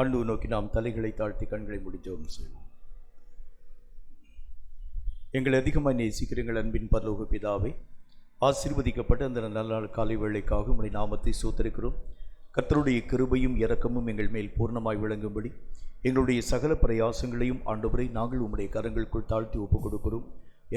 ஆண்டவரை நோக்கி நாம் தலைகளை தாழ்த்தி கண்களை மூடி ஜெபம் செய்வோம். எங்களை அதிகமாக நேசிக்கிற எங்கள் அன்பின் பரலோக பிதாவே, ஆசீர்வதிக்கப்பட்ட அந்த நல்ல நாள் காலை வேளைக்காக உம்முடைய நாமத்தை ஸ்தோத்திரிக்கிறோம். கர்த்தருடைய கிருபையும் இரக்கமும் எங்கள் மேல் பூர்ணமாய் விளங்கும்படி எங்களுடைய சகல பிரயாசங்களையும் ஆண்டவரை நாங்கள் உம்முடைய கரங்களுக்குள் தாழ்த்தி ஒப்புக் கொடுக்கிறோம்.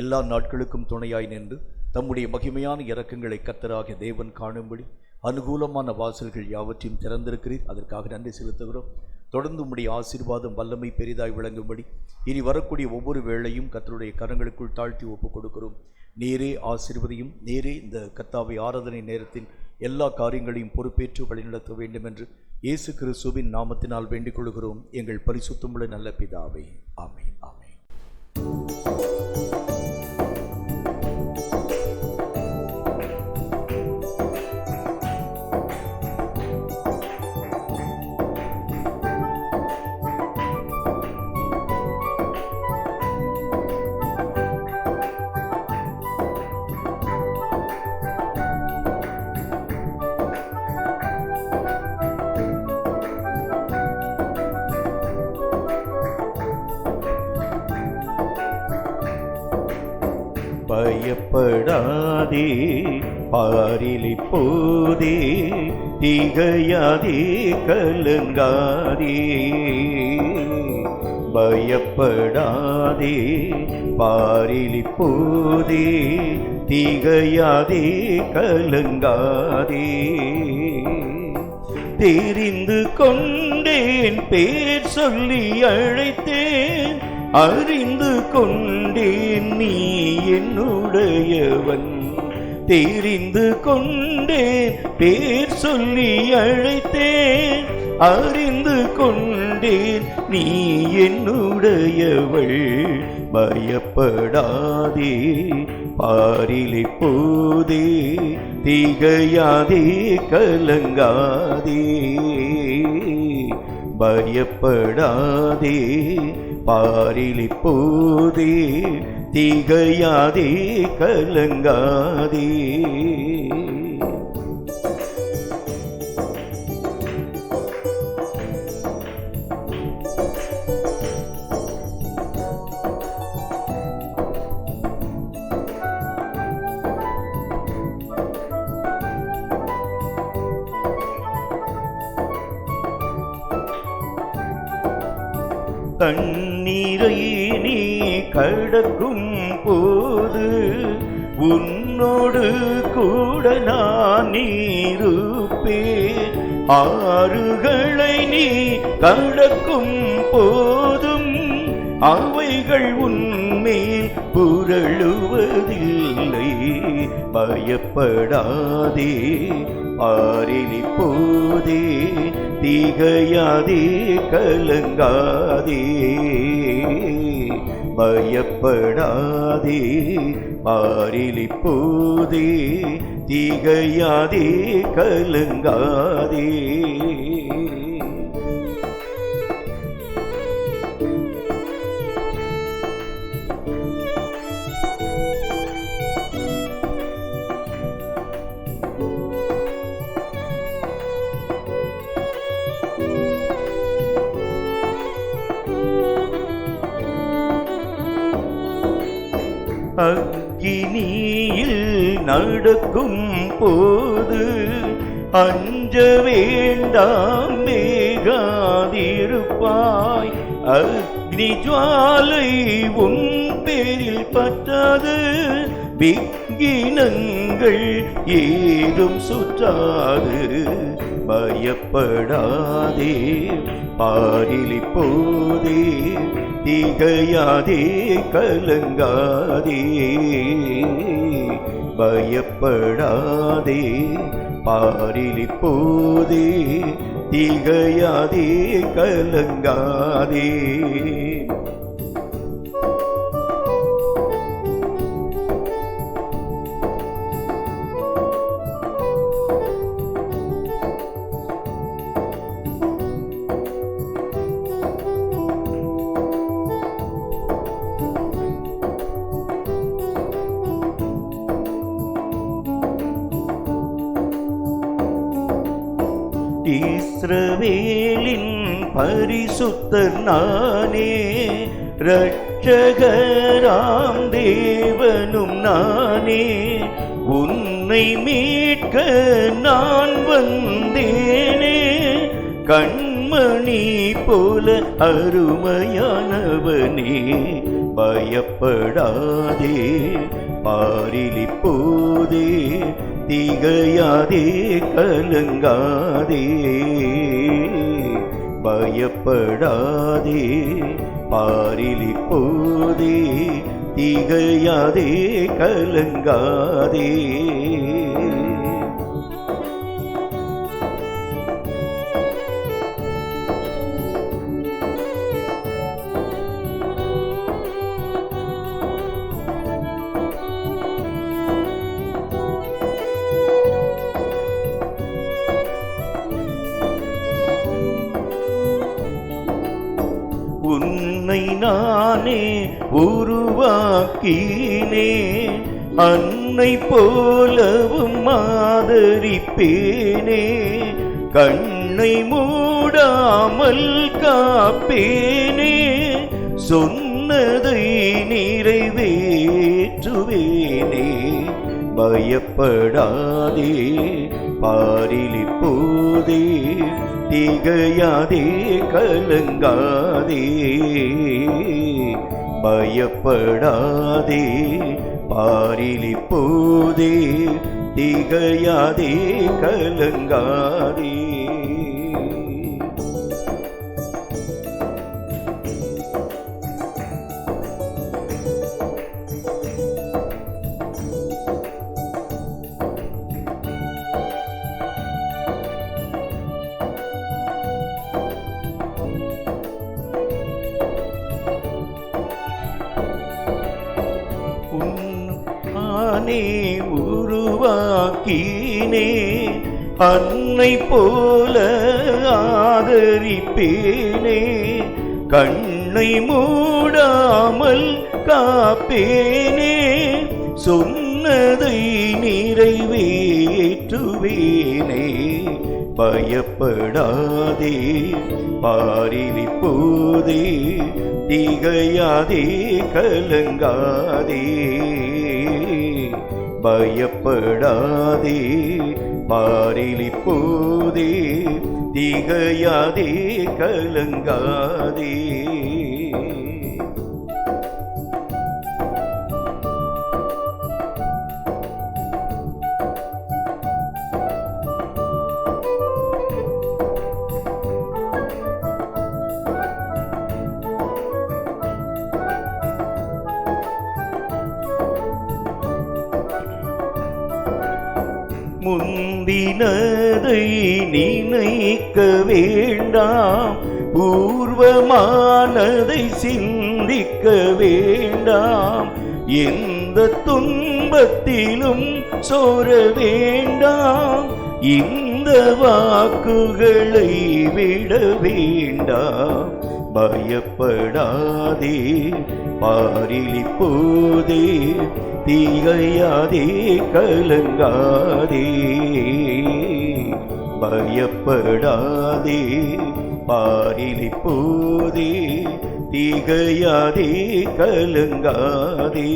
எல்லா நாட்களுக்கும் துணையாய் நின்று தம்முடைய மகிமையான இரக்கங்களை கர்த்தராகிய தேவன் காணும்படி அனுகூலமான வாசல்கள் யாவற்றையும் திறந்திருக்கிறீர். அதற்காக நன்றி செலுத்துகிறோம். தொடர்ந்து உம்முடைய ஆசீர்வாதம் வல்லமை பெரிதாய் விளங்கும்படி இனி வரக்கூடிய ஒவ்வொரு வேளையும் கர்த்தருடைய கரங்களுக்குள் தாழ்த்தி ஒப்புக் கொடுக்கிறோம். நேரே ஆசீர்வதியும், நேரே இந்த கர்த்தாவை ஆராதனை நேரத்தில் எல்லா காரியங்களையும் பொறுப்பேற்று வழிநடத்த வேண்டும் என்று இயேசு கிறிஸ்துவின் நாமத்தினால் வேண்டிக் கொள்கிறோம் எங்கள் பரிசுத்தமுள்ள நல்ல பிதாவே, ஆமென். ஆமென். பயப்படாதே, பாரில் இப்போதே திகையாதே, கலங்காதே. பயப்படாதே, பாரில் இப்போதே திகையாதே, கலங்காதே. தெரிந்து கொண்டேன், பேர் சொல்லி அழைத்தேன், அறிந்து கொண்டேன் நீ என்னுடையவன். தெரிந்து கொண்டேன், பேர் சொல்லி அழைத்தேன், அறிந்து கொண்டேன் நீ என்னுடையவள். பயப்படாதே, பாரில் இப்போதே திகையாதே, கலங்காதே. பயப்படாதே, பாரில் இப்போதே திகையாதே, கலங்காதே. தண்ணீரை நீ கடக்கும் போது உன்னோடு கூட நான் இருப்பேன். ஆறுகளை நீ கடக்கும் போதும் அவைகள் உன்மேல் புரளுவதில்லை. பயப்படாதே, பாரில் இப்போதே திகையாதே, கலங்காதே. பயப்படாதே, பாரில் இப்போதே திகையாதே, கலங்காதே. அக்கினியில் நடக்கும் போது அஞ்ச வேண்டாம், வேகாதிருப்பாய். அக்னி ஜுவாலை உன் பேரில் பற்றாது, விக்கினங்கள் ஏதும் சுற்றாது. பயப்படாதே, பாரில் இப்போதே திகையாதே, கலங்காதே. பயப்படாதே, பாரில் இப்போதே திகையாதே, கலங்காதே. இஸ்ரவேலின் பரிசுத்தர் நானே, இரட்சகராம் தேவனும் நானே, உன்னை மீட்க நான் வந்தேனே, கண்மணி போல அருமையானவனே, பயப்படாதே பாரில் இப்போதே, திகையாதே கலங்காதே, பயப்படாதே பாரில் இப்போதே, திகையாதே கலங்காதே. உன்னை நானே உருவாக்கினேன், அன்னை போலவும் ஆதரிப்பேனே, கண்ணை மூடாமல் காப்பேனே, சொன்னதை நிறைவேற்றுவேனே, பயப்படாதே பாரில் இப்போதே, திகையாதே கலங்காதே, பயப்படாதே பாரில் இப்போதே, திகையாதே கலங்காதே. நானே உருவாக்கினே, அன்னை போல ஆதரிப்பேனே, கண்ணை மூடாமல் காப்பேனே, சொன்னதை நிறைவேற்றுவேனே, பயப்படாதே பாரில் இப்போதே, திகையாதே கலங்காதே, பயப்படாதே பாரில் இப்போதே, திகையாதே கலங்காதே. முந்தினதை நினைக்க வேண்டாம், பூர்வமானதை சிந்திக்க வேண்டாம், எந்த துன்பத்திலும் சோர வேண்டாம், இந்த வாக்குகளை விட வேண்டாம், பயப்படாதே பாரில் இப்போதே, திகையாதே கலங்காதே, பயப்படாதே பாரில் இப்போதே, திகையாதே கலங்காதே.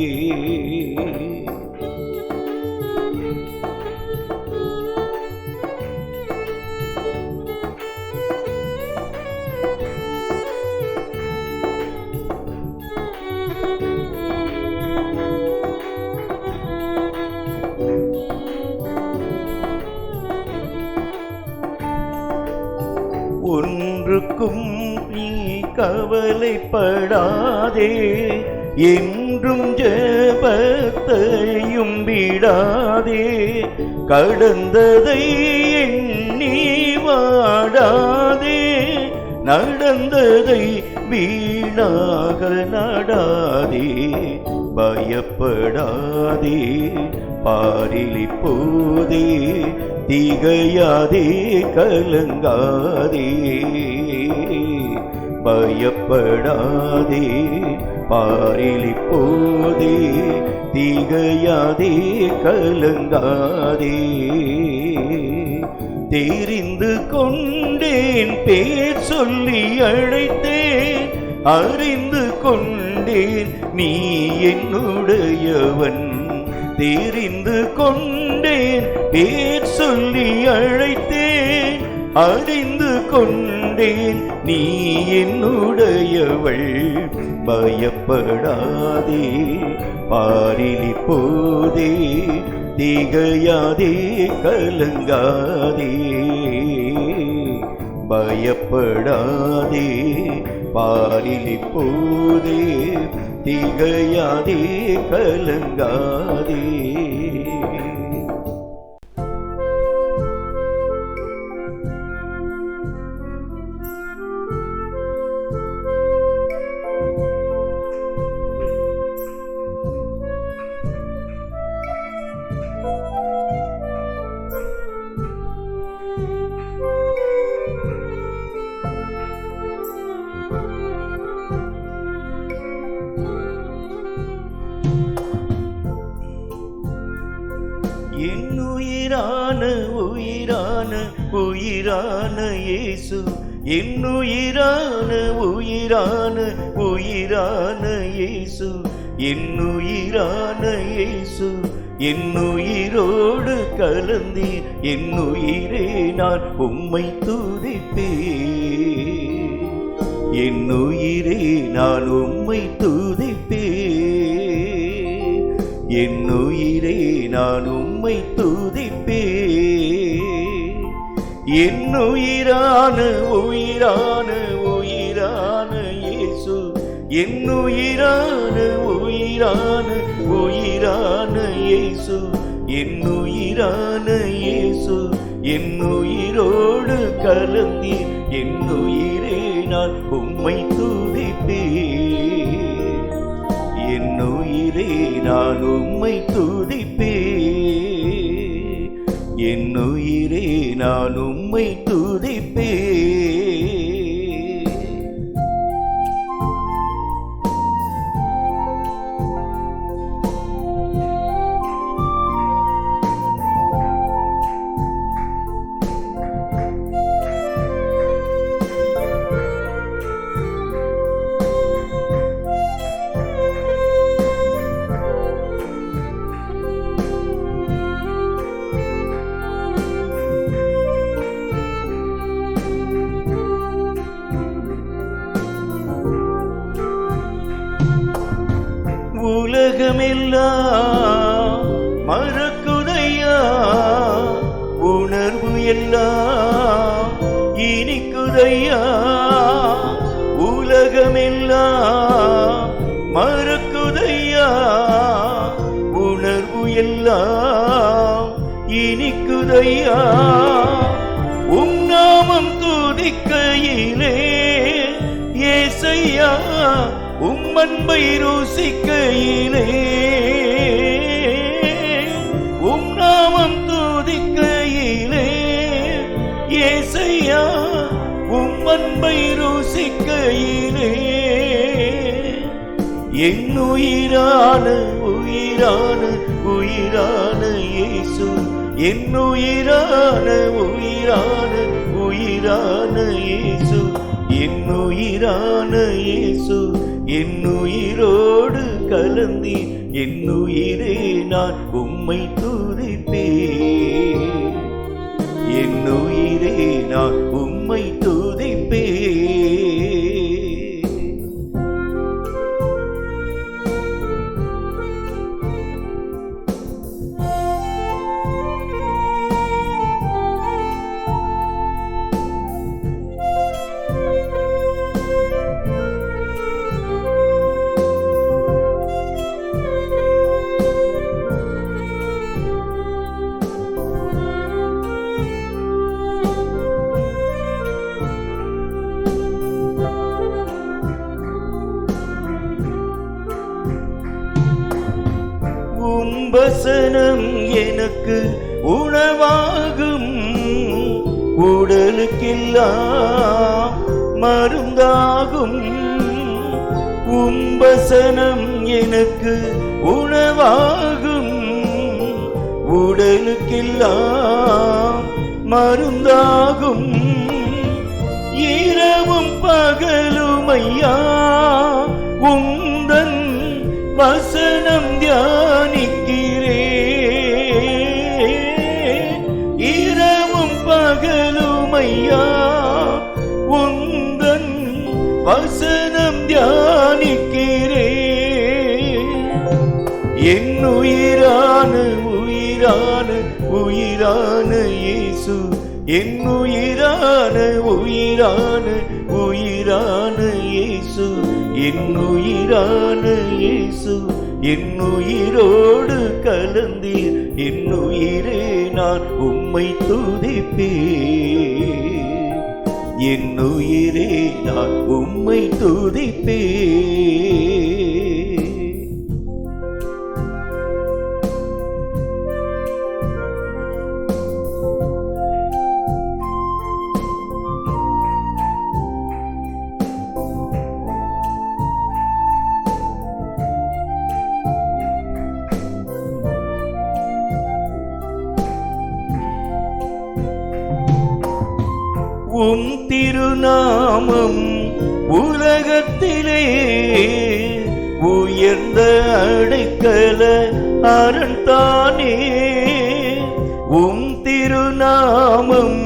ஒன்றுக்கும் நீ கவலைப்படாதே, என்றும் ஜெபத்தையும் விடாதே, கடந்ததை எண்ணி வாடாதே, நடந்ததை வீணாக நடாதே, பயப்படாதே பாரில் இப்போதே, திகையாதே கலங்காதே, பயப்படாதே பாரில் இப்போதே, திகையாதே கலங்காதே, தெரிந்து கொண்டேன், பேர் சொல்லி அழைத்தேன், அறிந்து கொண்டேன் நீ என்னுடையவன். தெரிந்து கொண்டேன், பேர் சொல்லி அழைத்தேன், அறிந்து கொண்டேன் நீ என்னுடையவள். பயப்படாதே, பாரில் இப்போதே, திகையாதே, கலங்காதே. பயப்படாதே, பாரில் இப்போதே, திகையாதே, கலங்காதே. என்னுயிரான உயிரான உயிரான இயேசு, என்னுயிரான உயிரான உயிரான இயேசு, என்னுயிரான இயேசு, என்னுயிரோடு கலந்தீர், என்னுயிரே நான் உம்மை துதிப்பேன். என்னுயிரே நான் உம்மை துதிப்பேன். என்னுயிரே நான் உம்மை துதிப்பேன். என்னுயிரான உயிரான உயிரான இயேசு, என்னுயிரான உயிரான உயிரான இயேசு, என்னுயிரான இயேசு, என்னுயிரோடு கலந்தீர், என்னுயிரே நான் உம்மை துதிப்பேன். என்னுயிரே நான் உம்மை துதிப்பேன். என்னுயிரே நான் உம்மை துதிப்பேன். உலகமெல்லாம் மறக்குதையா, உணர்வு எல்லாம் இனிக்குதையா. உலகமெல்லாம் மறக்குதையா, உணர்வு எல்லாம் இனிக்குதையா. உம் நாமம் துதிக்கையிலே ஏசையா, உம் அன்பை ருசிக்கையிலே, உம் நாமம் துதிக்கையிலே ஏசையா, உம் அன்பை ருசிக்கையிலே. என்னுயிரான உயிரான உயிரான இயேசு, என்னுயிரான உயிரான உயிரான இயேசு, என்னுயிரான இயேசு, என்னுயிரோடு கலந்தி, என்னுயிரே நான் உம்மை துதிப்பேன். என்னுயிரே நான் உம்மை துதிப்பேன். வசனம் எனக்கு உணவாகும், உடலுக்கெல்லாம் மருந்தாகும். வசனம் எனக்கு உணவாகும், உடலுக்கெல்லாம் மருந்தாகும். இரவும் பகலும் ஐயா உந்தன் வசனம் தியானிக்கிறேன். இரவும் பகலும் ஐயா உந்தன் வசனம் தியானிக்கிறேன். என் உயிரான உயிரான உயிரான இயேசு, என் உயிரான உயிரான உயிரான இயேசு, என் உயிரான இயேசு, என் உயிரோடு கலந்தீர். என் உயிரே நான் உம்மை துதிப்பேன். என் உயிரே நான் உம்மை துதிப்பேன். உம் திருநாமம் உலகத்திலே உயர்ந்த அடைக்கல அரண் தானே. உம் திருநாமம்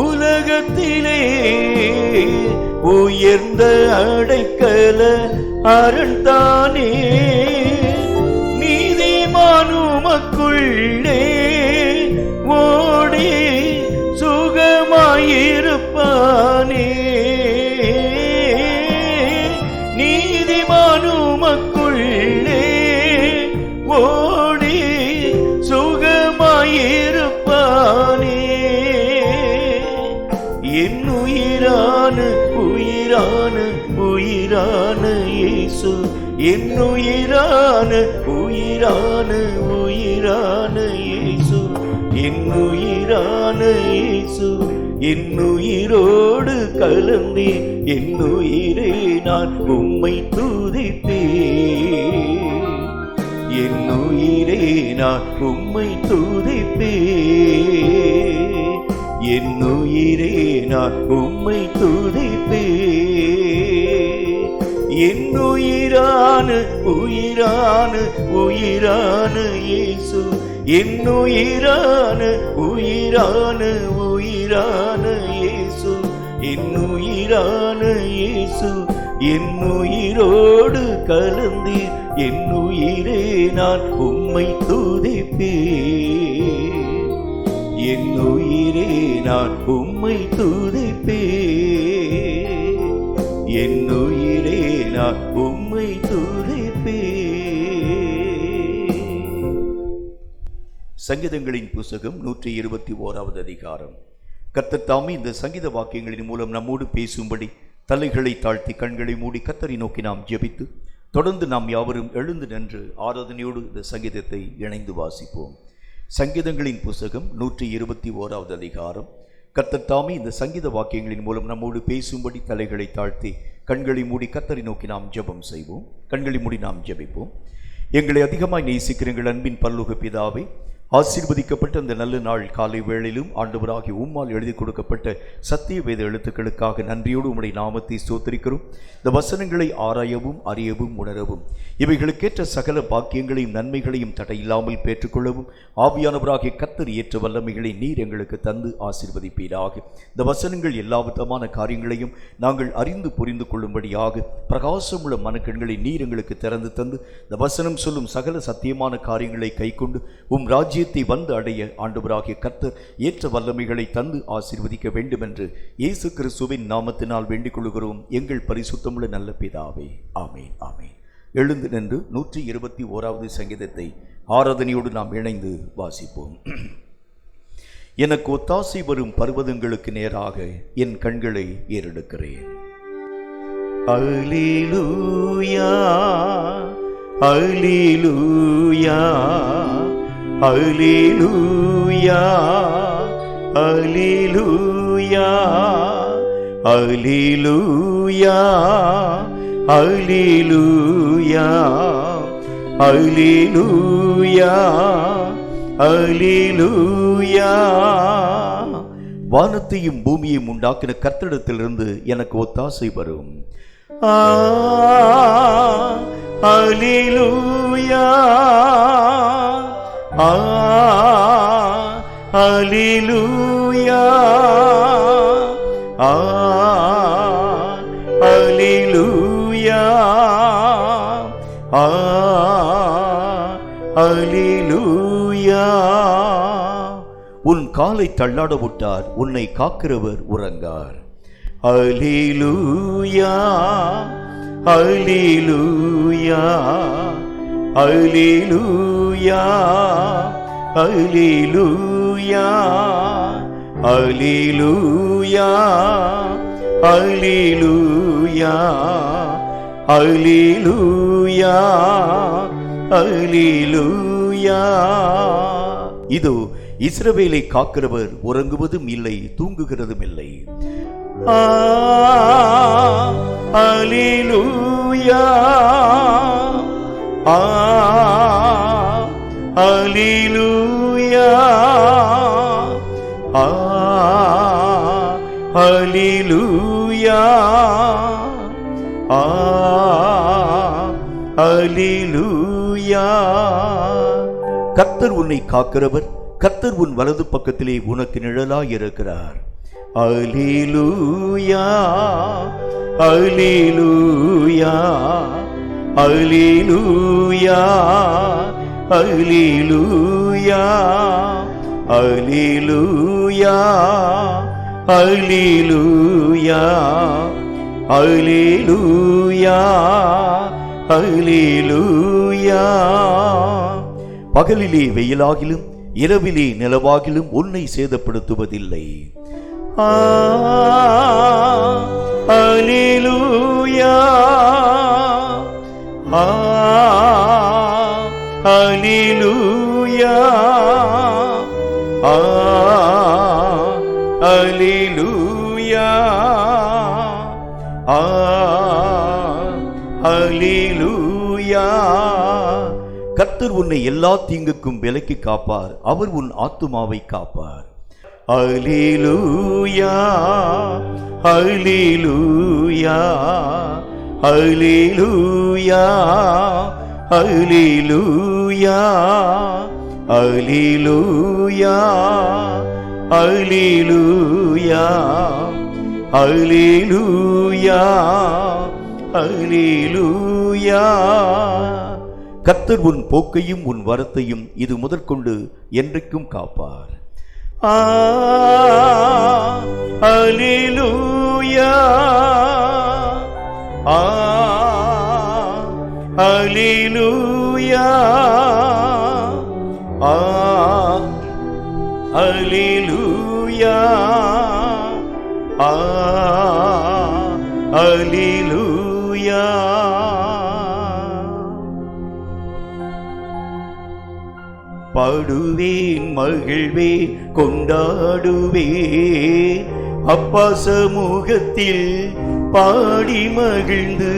உலகத்திலே உயர்ந்த அடைக்கல அரண் தானே. நீதிமான் உமக்குள்ளே ஓடி சுகமாயிருப்பானே. நீதிமான் உமக்குள்ளே ஓடி சுகமாயிருப்பானே. என் உயிரான உயிரான உயிரான இயேசு, என் உயிரான உயிரான உயிரான இயேசு, என் உயிரான இயேசு, என் உயிரோடு கலந்தே. என் உயிரே நான் உம்மை துதிப்பேன். என் உயிரே நான் உம்மை துதிப்பேன். என் உயிரே நான் உம்மை துதிப்பேன். என் உயிரான உயிரான உயிரான இயேசு, என் உயிரான உயிரான உயிரான இயேசு, என் உயிரான இயேசு, என் உயிரோடு கலந்தீர். என் உயிரே நான் உம்மை துதிப்பேன். என் உயிரே நான் உம்மை துதிப்பேன். என் உயிரே நான் உம்மை துதிப்பேன். சங்கீதங்களின் புஸ்தகம் 121வது அதிகாரம். கர்த்தர் தாமே இந்த சங்கீத வாக்கியங்களின் மூலம் நம்மோடு பேசும்படி தலைகளை தாழ்த்தி கண்களை மூடி கர்த்தரை நோக்கி நாம் ஜெபித்து தொடர்ந்து நாம் யாவரும் எழுந்து நின்று ஆராதனையோடு இந்த சங்கீதத்தை இணைந்து வாசிப்போம். சங்கீதங்களின் புஸ்தகம் 121வது அதிகாரம். கர்த்தர் தாமே இந்த சங்கீத வாக்கியங்களின் மூலம் நம்மோடு பேசும்படி தலைகளை தாழ்த்தி கண்களை மூடி கர்த்தரை நோக்கி நாம் ஜெபம் செய்வோம். கண்களை மூடி நாம் ஜெபிப்போம். எங்களை அதிகமாய் நேசிக்கிற எங்கள் அன்பின் பரலோக பிதாவே, ஆசீர்வதிக்கப்பட்ட அந்த நல்ல நாள் காலை வேளையிலும் ஆண்டவராகிய உம்மால் எழுதி கொடுக்கப்பட்ட சத்திய வேத எழுத்துக்களுக்காக நன்றியோடு உம்முடைய நாமத்தை ஸ்தோத்திரிக்கிறோம். இந்த வசனங்களை ஆராயவும் அறியவும் உணரவும் இவைகளுக்கேற்ற சகல பாக்கியங்களையும் நன்மைகளையும் தடையில்லாமல் பெற்றுக்கொள்ளவும் ஆவியானவராகிய கர்த்தர் ஏற்ற வல்லமைகளை நீர் எங்களுக்கு தந்து ஆசீர்வதிப்பீராக. இந்த வசனங்கள் எல்லா விதமான காரியங்களையும் நாங்கள் அறிந்து புரிந்து கொள்ளும்படியாக பிரகாசமுள்ள மனக்கண்களை நீர் எங்களுக்கு திறந்து தந்து இந்த வசனம் சொல்லும் சகல சத்தியமான காரியங்களை கைக்கொண்டு உம் ராஜ்ய வந்து அடைய ஆண்டவராகிய கர்த்தர் ஏற்ற வல்லமைகளை தந்து ஆசீர்வதிக்க வேண்டும் என்று இயேசு கிறிஸ்துவின் நாமத்தினால் வேண்டிக் கொள்கிறோம் எங்கள் பரிசுத்தமுள்ள நல்ல பிதாவே. ஆமேன், ஆமேன். எழுந்து நின்று 121வது சங்கீதத்தை ஆராதனையோடு நாம் இணைந்து வாசிப்போம். எனக்கு ஒத்தாசை வரும் பர்வதங்களுக்கு நேராக என் கண்களை ஏறெடுக்கிறேன். அல்லேலூயா, அல்லேலூயா, அல்லேலூயா, அல்லேலூயா, அல்லேலூயா, அல்லேலூயா, அல்லேலூயா, அல்லேலூயா. வானத்தையும் பூமியையும் உண்டாக்கின கர்த்தரிடத்திலிருந்து எனக்கு ஒத்தாசை வரும். அல்லேலூயா, அல்லேலூயா, அல்லேலூயா, அல்லேலூயா. உன் காலை தள்ளாட விட்டார், உன்னை காக்கிறவர் உறங்கார். அல்லேலூயா, அல்லேலூயா, அல்லேலூயா, அல்லேலூயா, அல்லேலூயா, அல்லேலூயா, அல்லேலூயா, அல்லேலூயா. இதோ இஸ்ரவேலை காக்கிறவர் உறங்குவதும் இல்லை, தூங்குகிறதும் இல்லை. அல்லேலூயா, அல்லேலூயா, அல்லேலூயா, அல்லேலூயா. கர்த்தர் உன்னை காக்கிறவர், கர்த்தர் உன் வலது பக்கத்திலே உனக்கு நிழலாய் இருக்கிறார். அல்லேலூயா, அல்லேலூயா, அல்லேலூயா, அல்லேலூயா, அல்லேலூயா, அல்லேலூயா, அல்லேலூயா, அல்லேலூயா. பகலிலே வெயிலாகிலும் இரவிலே நிலவாகிலும் உன்னை சேதப்படுத்துவதில்லை. அல்லேலூயா, அல்லேலூயா, அல்லேலூயா, அல்லேலூயா. கர்த்தர் உன்னை எல்லா தீங்குக்கும் விலக்கி காப்பார், அவர் உன் ஆத்துமாவை காப்பார். அல்லேலூயா, அல்லேலூயா, அல்லேலூயா, அல்லேலூயா, அல்லேலூயா, அல்லேலூயா, அல்லேலூயா, அல்லேலூயா. கர்த்தர் உன் போக்கையும் உன் வரத்தையும் இது முதற்கொண்டு என்றைக்கும் காப்பார். அல்லேலூயா, அல்லேலூயா, அல்லேலூயா, அல்லேலூயா. பாடுவேன், மகிழ்வேன், கொண்டாடுவேன், அப்பா சமூகத்தில் பாடி மகிழ்ந்து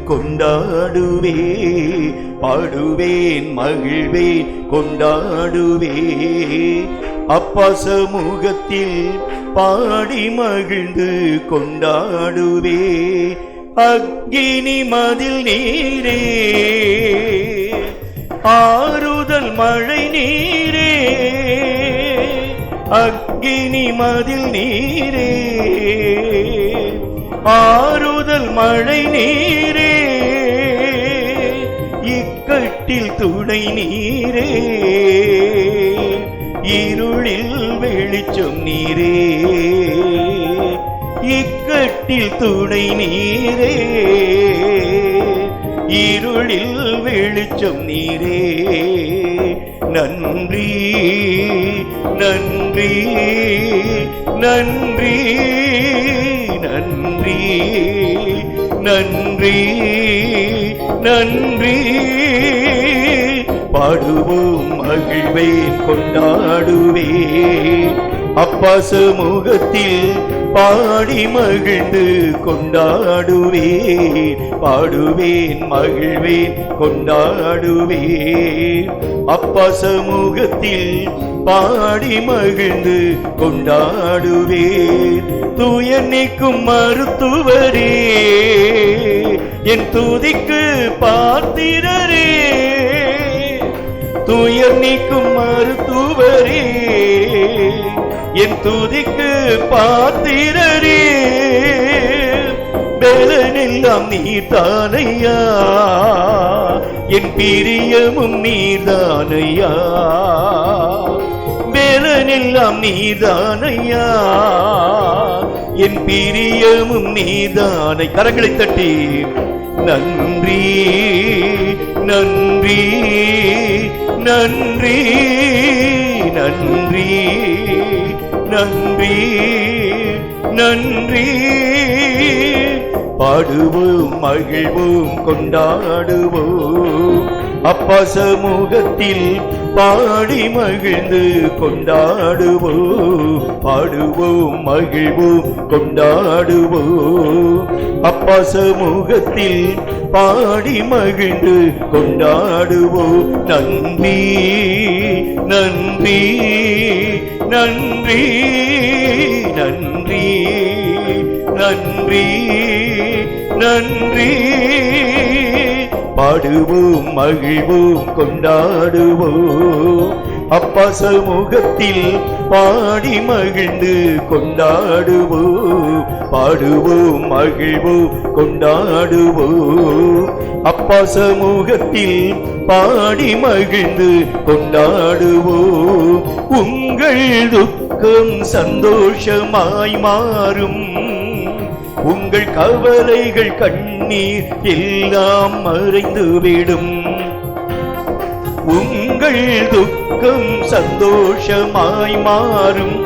கொண்டாடுவேன். பாடுவேன், மகிழ்வேன், கொண்டாடுவேன், அப்பா சமூகத்தில் பாடி மகிழ்ந்து கொண்டாடுவேன். அக்கினி மதில் நீரே, ஆறுதல் மழை நீரே, அக்கினி மதில் நீரே, ஆறுதல் மழை நீரே, இக்கட்டில் துணை நீரே, இருளில் வெளிச்சம் நீரே, இக்கட்டில் துணை நீரே, இருளில் வெளிச்சம் நீரே. நன்றி, நன்றி, நன்றி, நன்றி, நன்றி, நன்றி. பாடுவோம், மகிழ்வேன், கொண்டாடுவேன், அப்பா சமூகத்தில் பாடி மகிழ்ந்து கொண்டாடுவேன், பாடுவேன் மகிழ்வேன் கொண்டாடுவேன். அப்பா சமூகத்தில் பாடி மகிழ்ந்து கொண்டாடுவேன். துயர் நீக்கும் மருத்துவரே, என் துதிக்கு பாத்திரரே. துயர் நீக்கும் மருத்துவரே, என் துதிக்கு பாத்திரரே. பலனெல்லாம் நீர்தானையா, என் பிரியமும் நீர்தானையா. பலனெல்லாம் நீர்தானையா, என் பிரியமும் நீர்தானை. கரங்களை தட்டி நன்றி நன்றி நன்றி நன்றி நன்றி நன்றி. பாடுவோம் மகிழ்வோம் கொண்டாடுவோம். அப்பா சமூகத்தில் பாடி மகிழ்ந்து கொண்டாடுவோம். பாடுவோம் மகிழ்வோம் கொண்டாடுவோம். அப்பா சமூகத்தில் பாடி மகிழ்ந்து கொண்டாடுவோம். நன்றி நன்றி நன்றி நன்றி நன்றி நன்றி. பாடுவோம் மகிழ்வோம் கொண்டாடுவோம். அப்பா சமூகத்தில் பாடி மகிழ்ந்து கொண்டாடுவோம். பாடுவோம் மகிழ்வோம் கொண்டாடுவோம். அப்பா சமூகத்தில் பாடி மகிழ்ந்து கொண்டாடுவோம். உங்கள் துக்கம் சந்தோஷமாய் மாறும், உங்கள் கவலைகள் கண்ணீர் எல்லாம் மறைந்துவிடும். உங்கள் துக்கம் சந்தோஷமாய் மாறும்,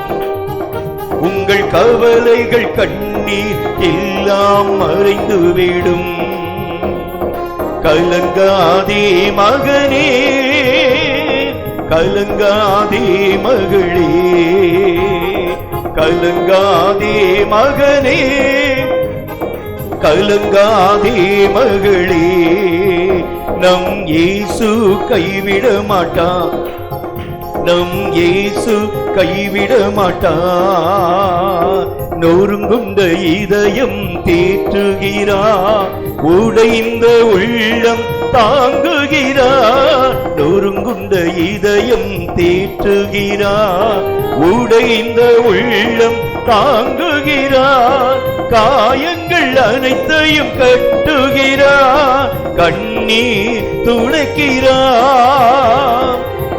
உங்கள் கவலைகள் கண்ணீர் எல்லாம் மறைந்துவிடும். கலங்காதே மகனே, கலங்காதே மகளே, கலங்காதே மகனே, கலங்காதே மகளே. நம் இயேசு கைவிட மாட்டான், நம் இயேசு கைவிட மாட்டான். நொறுங்குண்ட இதயம் தேற்றுகிறார், உடைந்த உள்ளம் தாங்குகிறார். நொறுங்குண்ட இதயம் தேற்றுகிறார், உடைந்த உள்ளம் தாங்குகிறார். காயங்கள் அனைத்தையும் கட்டுகிறார், கண்ணீர் துடைக்கிறார்.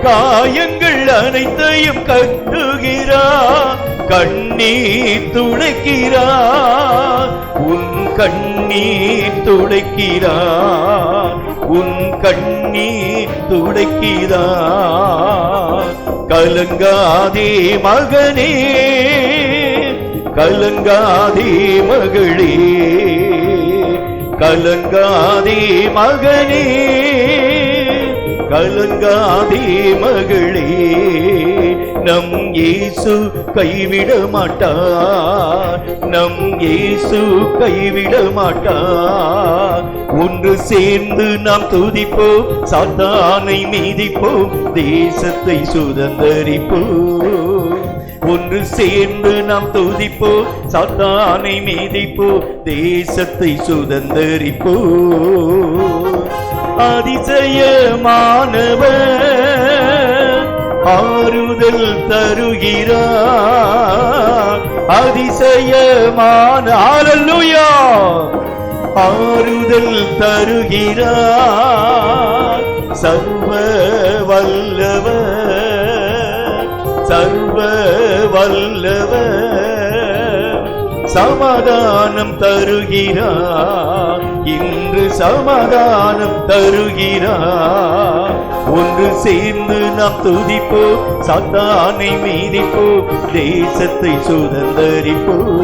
காயங்கள் அனைத்தையும் கட்டுகிறார், கண்ணீர் துடைக்கிறார். உன் கண்ணீர் துடைக்கிறார், உன் கண்ணீர் துடைக்கிறார். கலங்காதே மகனே, கலங்காதே மகளே, கலங்காதே மகனே, கலங்காதே மகளே. நம் இயேசு கைவிட மாட்டார், நம் இயேசு கைவிட மாட்டார். ஒன்று சேர்ந்து நாம் துதிப்போம், சாத்தானை மீதிப்போம், தேசத்தை சுதந்தரிப்போம். ஒன்று சேர்ந்து நாம் துதிப்போம், சாத்தானை மீதிப்போம், தேசத்தை சுதந்தரிப்போம். அதிசயமானவர் ஆறுதல் தருகிறார், அதிசயமான அல்லேலூயா ஆறுதல் தருகிறார். சர்வ வல்லவர், சர்வ வல்லவர் சமாதானம் தருகிறார், இன்று சமாதானம் தருகிறார். ஒன்று சேர்ந்து நாம் துதிப்போம், சாத்தானை மீதிப்போம், தேசத்தை சுதந்தரிப்போம்.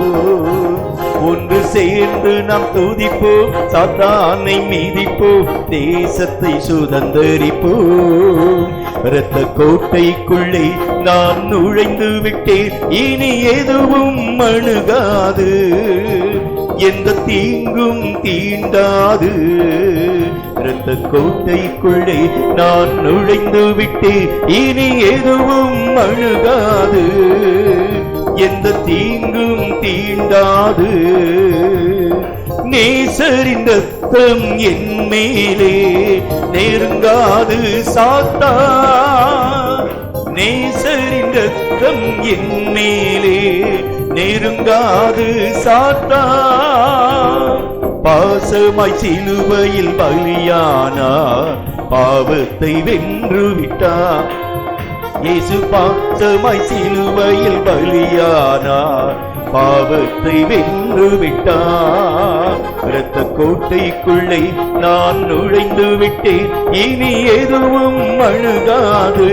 ஒன்று சேர்ந்து நாம் துதிப்போம், சாத்தானை மீதிப்போம், தேசத்தை சுதந்தரிப்போம். இரத்த கோட்டைக்குள்ளே நான் நுழைந்து விட்டேன், இனி எதுவும் அணுகாது, எந்த தீங்கும் தீண்டாது. இரத்த கோட்டைக்குள்ளே நான் நுழைந்து விட்டேன், இனி எதுவும் அணுகாது, எந்த தீங்கும் தீண்டாது. நேசரின் ரத்தம் என் மேலே நெருங்காது சாத்தான், நேசரின் ரத்தம் என் மேலே நெருங்காது சாத்தான். பாசமாய் சிலுவையில் பலியானார், பாவத்தை வென்று விட்டார். இயேசு பாசமாய் சிலுவையில் பலியானார், பாவத்தை வென்று விட்டார். இரத்த கோட்டைக்குள்ளே நான் நுழைந்து விட்டேன், இனி எதுவும் அணுகாது,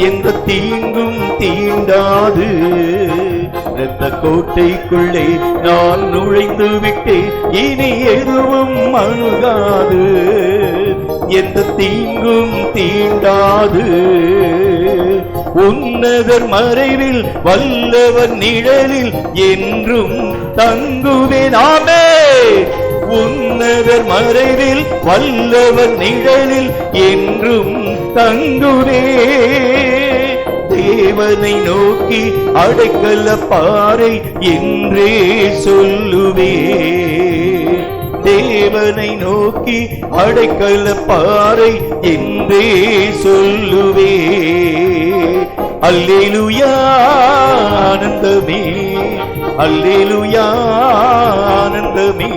எந்த தீங்கும் தீண்டாது. இரத்த கோட்டைக்குள்ளே நான் நுழைந்து விட்டேன், இனி எதுவும் அணுகாது, எந்த தீங்கும் தீண்டாது. உன்னதர் மறைவில் வல்லவர் நிழலில் என்றும் தங்குவேன். ஆமென். உன்னதர் மறைவில் வல்லவர் நிழலில் என்றும் தங்குவேன். தேவனை நோக்கி அடைக்கல பாறை என்றே சொல்லுவேன். தேவனை நோக்கி அடைக்கல பாறை என்றே சொல்லுவேன். அல்லேலூயா ஆனந்தமே, அல்லேலூயா ஆனந்தமே,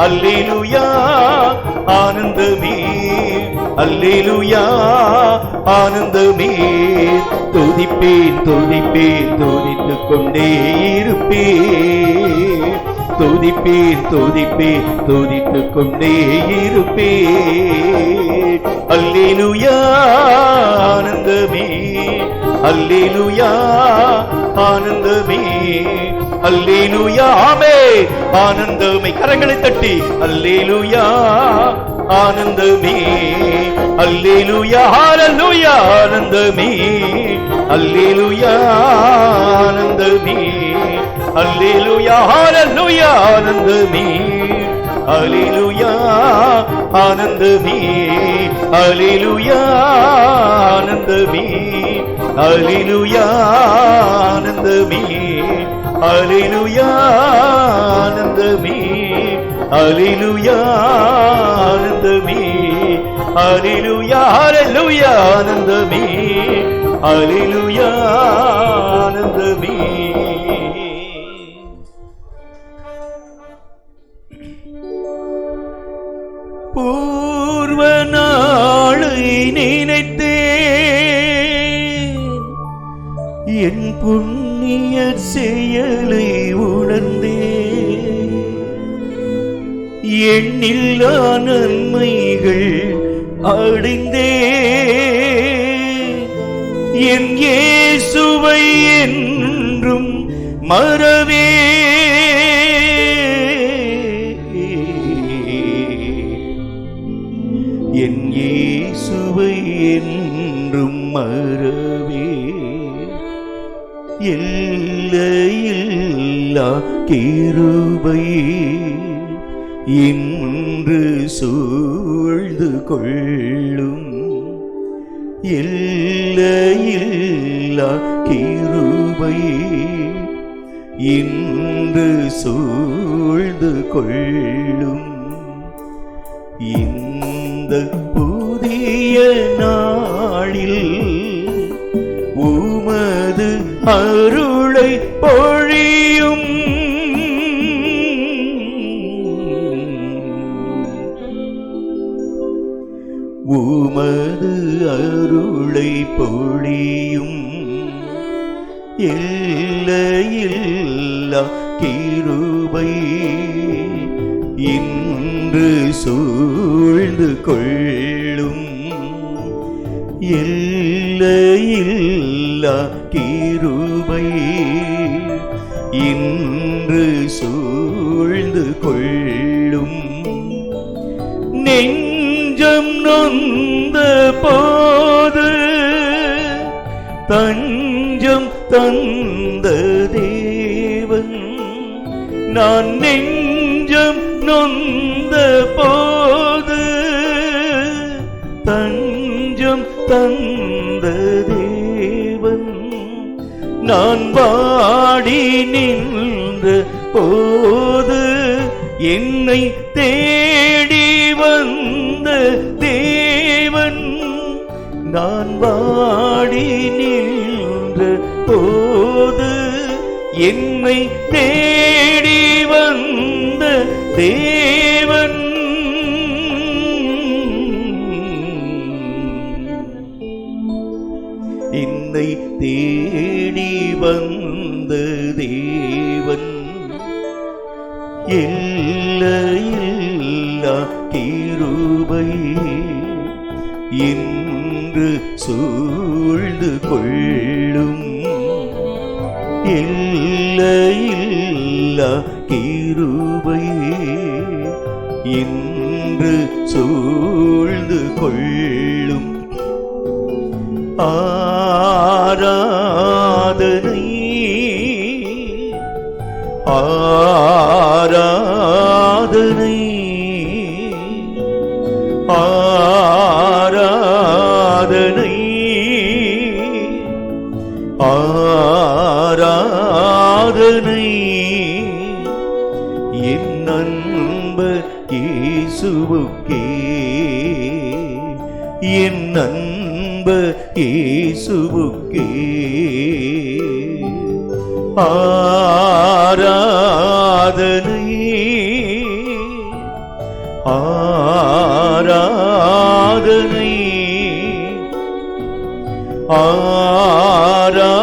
அல்லேலூயா ஆனந்தமே, அல்லேலூயா ஆனந்தமே. துதிப்பேன் துதிப்பேன் துதித்துக் கொண்டே இருப்பேன், துதிப்பேன் துதிப்பேன் துதித்துக் கொண்டே இருப்பேன். அல்லேலூயா ஆனந்தமே, அல்லேலூயா ஆனந்தமே, அல்லேலூயா. ஆமென். ஆனந்தமே. கரங்களை தட்டி அல்லேலூயா ஆனந்தமே, அல்லேலூயா ஹல்லேலூயா ஆனந்தமே, அல்லேலூயா ஆனந்தமே, அல்லேலூயா ஹல்லேலூயா ஆனந்தமே, அல்லேலூயா ஆனந்தமே, அல்லேலூயா ஆனந்தமே, அல்லேலூயா ஆனந்தமே, அல்லேலூயா ஆனந்தமே, அல்லேலூயா ஆனந்தமே, அல்லேலூயா ஹல்லேலூயா ஆனந்தமே, அல்லேலூயா ஆனந்தமே. பூர்வ நாளை நினைத்தேன், என் புண்ணிய செயலை உணர்ந்தேன், எண்ணில்லா நன்மைகள் அடைந்தேன், என் இயேசுவை என்றும் மறவே. என் இயேசுவை என்றும் மறவே. எல்லையில்லா கிருபை இன்று சூழ்ந்து கொள்ளும், எல்லையில்லா கிருபை இன்று சூழ்ந்து கொள்ளும். இந்த புதிய நாளில் உமது அருளை பொழியும், உமது அருளை பொழியும். எல்லையில்லா கிருபை இன்று சூழ்ந்து கொள்ளும், எல்லையில்லா கிருபை இன்று சூழ்ந்து கொள்ளும். நெஞ்சம் நொந்த போ நான் நெஞ்சம் நொந்த போது தஞ்சம் தந்த தேவன், நான் வாடி நின்ற போது என்னை தேடி வந்த தேவன், நான் வாடி நின்ற போது என்னை தேடி வந்த தேவன், என்னை தேடி வந்த தேவன், எல்லையில்லா கிருபை என்று சூழ்ந்து கொள்ளும், எல்லையில்லா கிருபை என்று சூழ்ந்து கொள்ளும். ஆராதனை ஆராதனை ஆராதனை ஆராதனை என் நண்பர் இயேசுவுக்கே, என் நண்பர் இயேசுவுக்கே. ஆராதனை ஆராதனை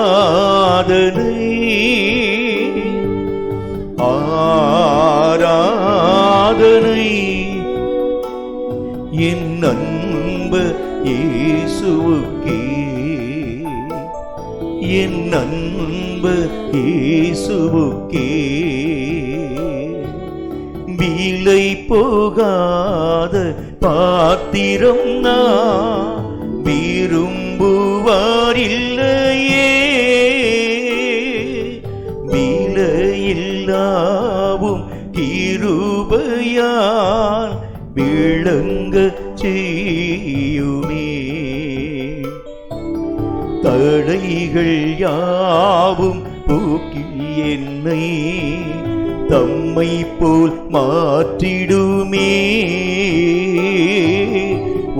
ஆராதனை ஆராதனை என் நண்பர் இயேசுவுக்கே, என் நண்பர் இயேசுவுக்கே. விலை போகாத பாத்திரம் நான் விரும்புவாரில்லையே, விலையில்லாவும் கிருபையால் விளங்க செய்யுமே. தடைகள் யாவும் போக்கி என்னை தம்மை போல் மாற்றிடுமே.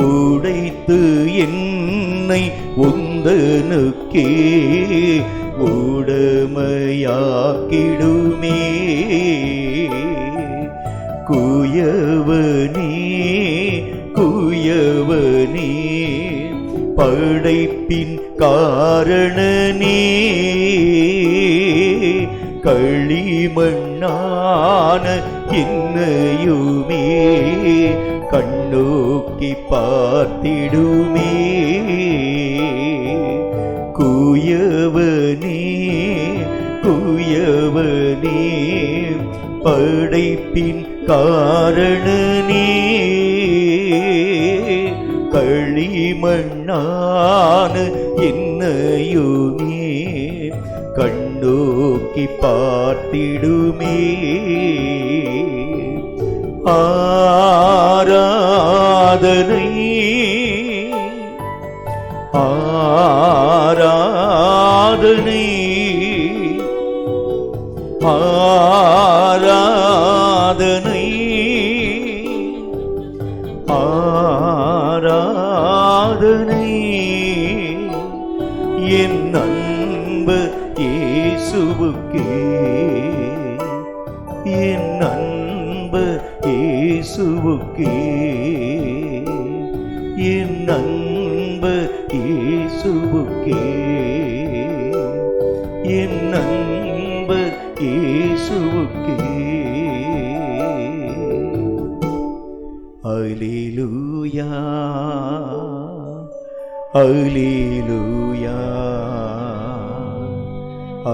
உடைத்து என்னை உந்தனுக்கே உடமையாக்கிடுமே. குயவனே குயவனே படைப்பின் காரணனே, களிமண்ணான என்னையுமே கண்ணோக்கி பார்த்திடுமே. குயவனே குயவனே படைப்பின் காரணனே, களிமண்ணான என்னையுமே கண்ணோக்கி பார்த்திடுமே. ஆராதனை ஆராதனை ஆராதனை ஆராதனை என் நண்பர் இயேசுவுக்கே, என் நண்பர் இயேசுவுக்கே, என் நண்பர் இயேசுவுக்கே, என் நண்பர் இயேசுவுக்கே. அல்லேலூயா அல்லேலூயா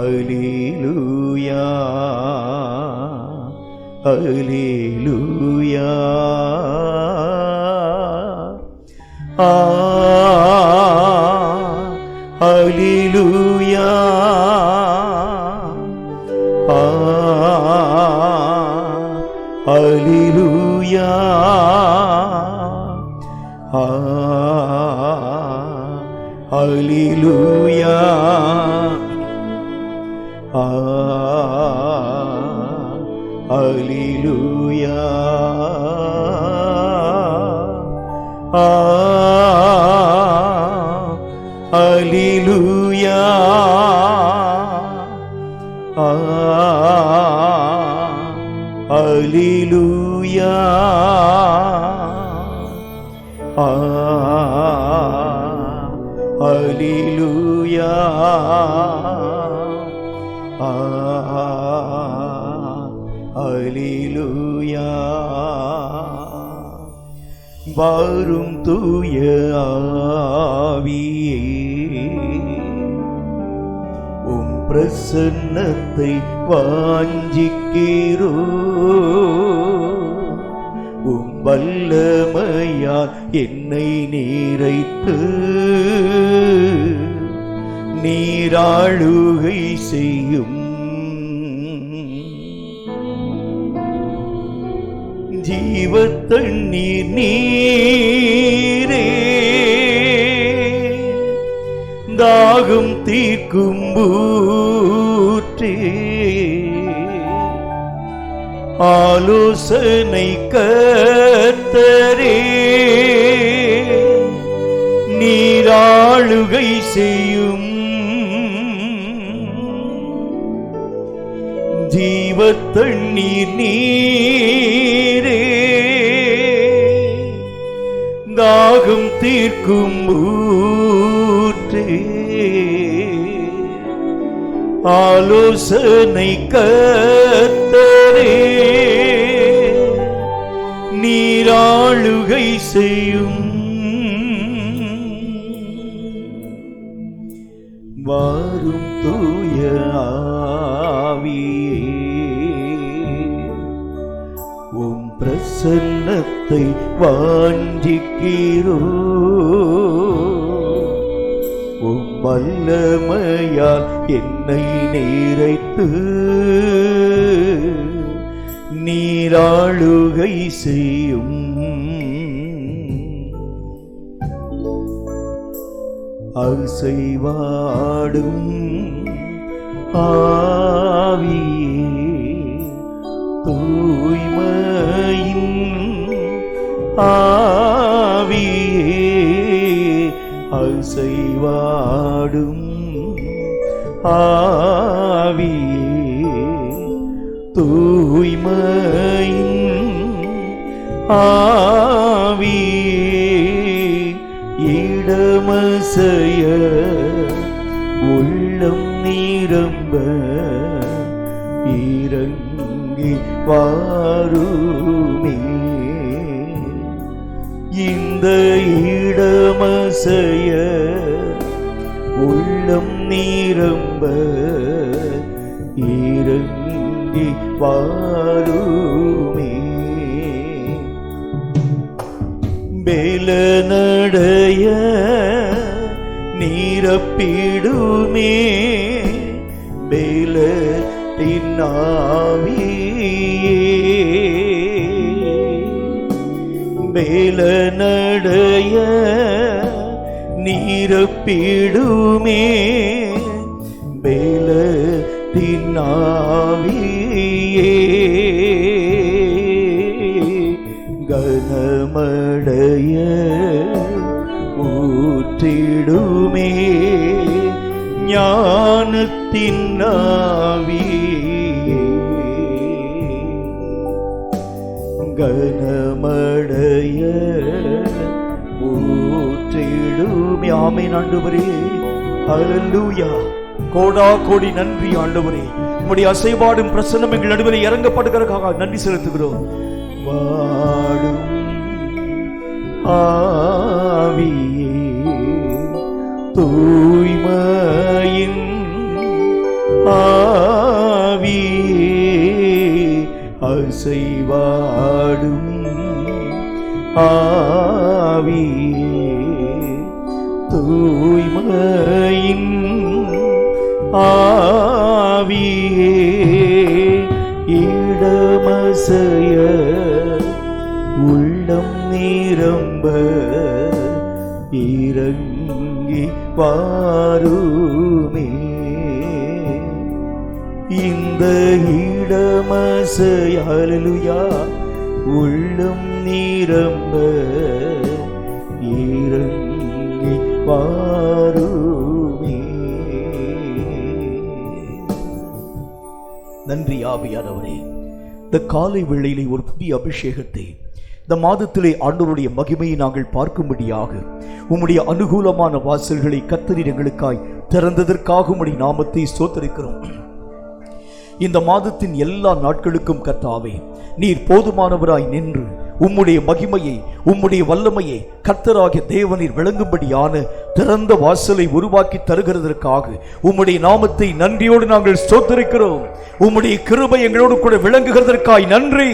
அல்லேலூயா அல்லேலூயா. அல்லேலூயா Hallelujah. Hallelujah. Hallelujah. Hallelujah. Hallelujah. Hallelujah. வாரும் தூய ஆவியே, உம் பிரசன்னத்தை வாஞ்சிக்கிறோ, உம் வல்லமையால் என்னை நீரைத்து நீராளுகை செய்யும். ஜீவத்தண்ணீர் நீரே, தாகம் தீர்க்கும் ஊற்றே, ஆலோசனை கர்த்தரே, நீராளுகை செய்யும். ஜீவத்தண்ணீர் நீரே, தாகம் தீர்க்கும் ஊற்றே, ஆலோசனை கர்த்தரே, நீராளுகை செய்யும். வாரும் தூய ஆவியே, உம் பிரசன்னத்தை வாஞ்சிக்கிறோ, உம் வல்லமையால் என்னை நீரைத்து நீராளுகை செய்யும். அசைவாடும் ஆவியே, தூய்மையின் ஆவியே, அசைவாடும் ஆவியே, தூய்மையின் ஆவியே, இடமசைய உள்ளம் நிரம்ப இறங்கி வாருமே. இந்த இடமசைய உள்ளம் நிரம்ப இறங்கி வாருமே. வேலனடைய நீரப்பிடுமே, வேலத்தின் ஆவியே, வேலனடைய நீரப்பிடுமே, வேலத்தின் ஆவியே, கனமடைய ஊற்றிடுமே, ஞானத்தின் ஆவியே, கனமடைய ஊற்றிடுமே. ஆமென் ஆண்டவரே, ஹல்லேலூயா. கோடா கோடி நன்றி ஆண்டவரே, உம்முடைய அசைவாடும் பிரசன்னம் எங்கள் நடுவில் இறங்கப்படுகிறதுக்காக நன்றி செலுத்துகிறோம். வாடும் ஆவியே, தூய்மையின் ஆவியே, அசைவாடும் ஆவியே, தூய்மையின் ஆவியே, இடமசைய நிரம்ப இறங்கி வாருமே. இந்த இடமசை ஹல்லேலூயா உள்ளம் நிரம்ப இறங்கி வாருமே. நன்றி ஆவியானவரே. இந்த காலை வேளையிலே ஒரு புதிய அபிஷேகத்தை இந்த மாதத்திலே ஆண்டவருடைய மகிமையை நாங்கள் பார்க்கும்படியாக உம்முடைய அனுகூலமான வாசல்களை கர்த்தர் எங்களுக்காய் திறந்ததற்காக உம்முடைய நாமத்தை ஸ்தோத்திரிக்கிறோம். இந்த மாதத்தின் எல்லா நாட்களுக்கும் கர்த்தாவே நீர் போதுமானவராய் நின்று உம்முடைய மகிமையை உம்முடைய வல்லமையை கர்த்தராகிய தேவனீர் விளங்கும்படியான திறந்த வாசலை உருவாக்கி தருகிறதற்காக உம்முடைய நாமத்தை நன்றியோடு நாங்கள் ஸ்தோத்திரிக்கிறோம். உம்முடைய கிருபை எங்களோடு கூட விளங்குகிறதற்காய் நன்றி.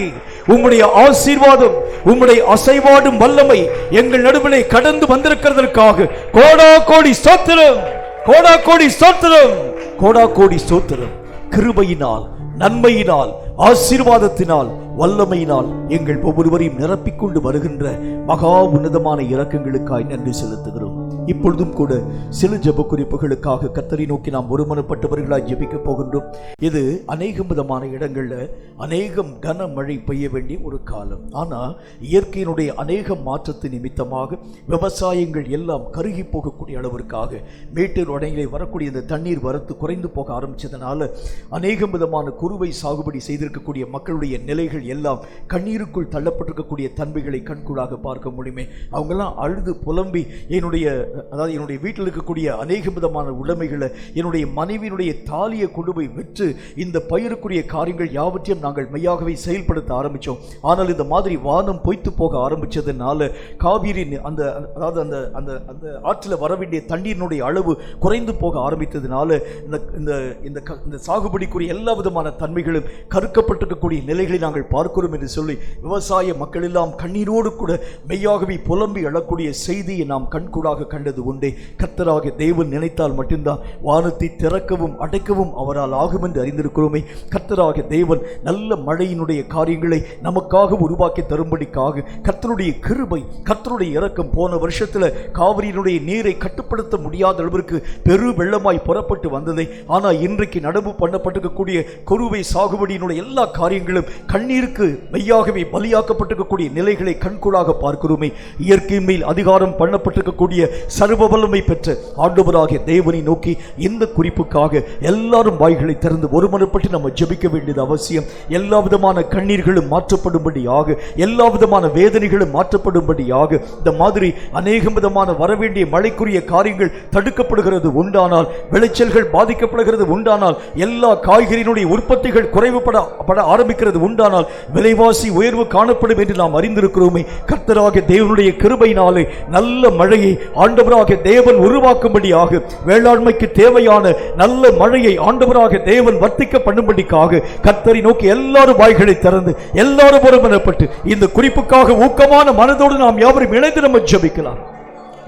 உம்முடைய ஆசீர்வாதம் உம்முடைய அசைவாடும் வல்லமை எங்கள் நடுவிலே கடந்து வந்திருக்கிறதற்காக கோடா கோடி ஸ்தோத்திரம், கோடா கோடி ஸ்தோத்திரம், கோடா கோடி ஸ்தோத்திரம். கிருபையினால், நன்மையினால், ஆசீர்வாதத்தினால், வல்லமையினால் எங்கள் ஒவ்வொருவரையும் நிரப்பிக்கொண்டு வருகின்ற மகா உன்னதமான இரக்கங்களுக்காய் நன்றி செலுத்துகிறோம். இப்பொழுதும் கூட சில ஜெப குறிப்புகளுக்காக கர்த்தரை நோக்கி நாம் ஒருமனப்பட்டவர்களாய் ஜெபிக்க போகின்றோம். இது அநேகம் விதமான இடங்கள்ல அநேகம் கனமழை பெய்ய வேண்டிய ஒரு காலம். ஆனா இயற்கையினுடைய அநேக மாற்றத்தின் நிமித்தமாக விவசாயங்கள் எல்லாம் கருகி போகக்கூடிய அளவிற்காக மேட்டூர் அணையிலே வரக்கூடிய இந்த தண்ணீர் வரத்து குறைந்து போக ஆரம்பிச்சதுனால அநேகம் விதமான குறுவை சாகுபடி செய்திருக்கக்கூடிய மக்களுடைய நிலைகள் எல்லாம் கண்ணீருக்குள் தள்ளப்பட்டிருக்கக்கூடிய தன்மைகளை கண்கூடாக பார்க்க முடியுமே. அவங்கெல்லாம் அழுது புலம்பி என்னுடைய வீட்டில் இருக்கக்கூடிய அநேக விதமான உடைமைகளை என்னுடைய மனைவியினுடைய தாலியை கொண்டு போய் விற்று இந்த பயிருக்குரிய காரியங்கள் யாவற்றையும் நாங்கள் மெய்யாகவே செயல்படுத்த ஆரம்பித்தோம். ஆனால் இந்த மாதிரி வானம் பொய்த்து போக ஆரம்பித்ததுனால காவிரி அந்த ஆற்றில் வர வேண்டிய தண்ணீரினுடைய அளவு குறைந்து போக ஆரம்பித்ததுனால இந்த சாகுபடிக்குரிய எல்லா விதமான தன்மைகளும் கருக்கப்பட்டிருக்கக்கூடிய நிலைகளை நாங்கள் பார்க்கிறோம் என்று சொல்லி விவசாய மக்கள் எல்லாம் கண்ணீரோடு கூட மெய்யாகவே புலம்பி எழக்கூடிய செய்தியை நாம் கண்கூடாக கண்டது உண்டே. கர்த்தராகிய தேவன் நினைத்தால் மட்டும்தான் வானத்தை திறக்கவும் அடைக்கவும் அவரால் ஆகும் என்று அறிந்திருக்கிறோமே. கர்த்தராகிய தேவன் நல்ல மழையினுடைய காரியங்களை நமக்காக உருவாக்கி தரும்படிக்காக கர்த்தருடைய கிருபை, கர்த்தருடைய இரக்கம் போன வருஷத்துல காவிரியினுடைய நீரை கட்டுப்படுத்த முடியாத அளவிற்கு பெரு வெள்ளமாய் புறப்பட்டு வந்ததை, ஆனால் இன்றைக்கு நடவு பண்ணப்பட்டிருக்கக்கூடிய குறுவை சாகுபடியினுடைய எல்லா காரியங்களும் கண்ணீருக்கு மெய்யாகவே பலியாக்கப்பட்டிருக்கக்கூடிய நிலைகளை கண்கூடாக பார்க்கிறோமே. இயற்கை மேல் அதிகாரம் பண்ணப்பட்டிருக்கக்கூடிய சர்வ வல்லமை பெற்ற ஆண்டவராகிய தேவனை நோக்கி இந்த குறிப்புக்காக எல்லாரும் வாய்களை திறந்து ஒருமனப்பட்டு நம்ம ஜெபிக்க வேண்டியது அவசியம். எல்லா விதமான கண்ணீர்களும் மாற்றப்படும்படியாக, எல்லா விதமான வேதனைகளும் மாற்றப்படும்படியாக, இந்த மாதிரி அநேக விதமான வரவேண்டிய மழைக்குரிய காரியங்கள் தடுக்கப்படுகிறது உண்டானால், விளைச்சல்கள் பாதிக்கப்படுகிறது உண்டானால், எல்லா காய்கறியினுடைய உற்பத்திகள் குறைவுபட ஆரம்பிக்கிறது உண்டானால், விலைவாசி உயர்வு காணப்படும் என்று நாம் அறிந்திருக்கிறோமே. கர்த்தராகிய தேவனுடைய கிருபையினாலே நல்ல மழையை ஆண்டவராகிய தேவன் உருவாக்கும்படியாக, வேளாண்மைக்கு தேவையான நல்ல மழையை ஆண்டவராகிய தேவன் வர்த்திக்க பண்ணும்படிக்காக கர்த்தரை நோக்கி எல்லாரும் வாய்களை திறந்து எல்லாரும் ஒருமனப்பட்டு இந்த குறிப்புக்காக ஊக்கமான மனதோடு நாம் யாவரும் இணைந்து நம்ம ஜெபிக்கலாம்.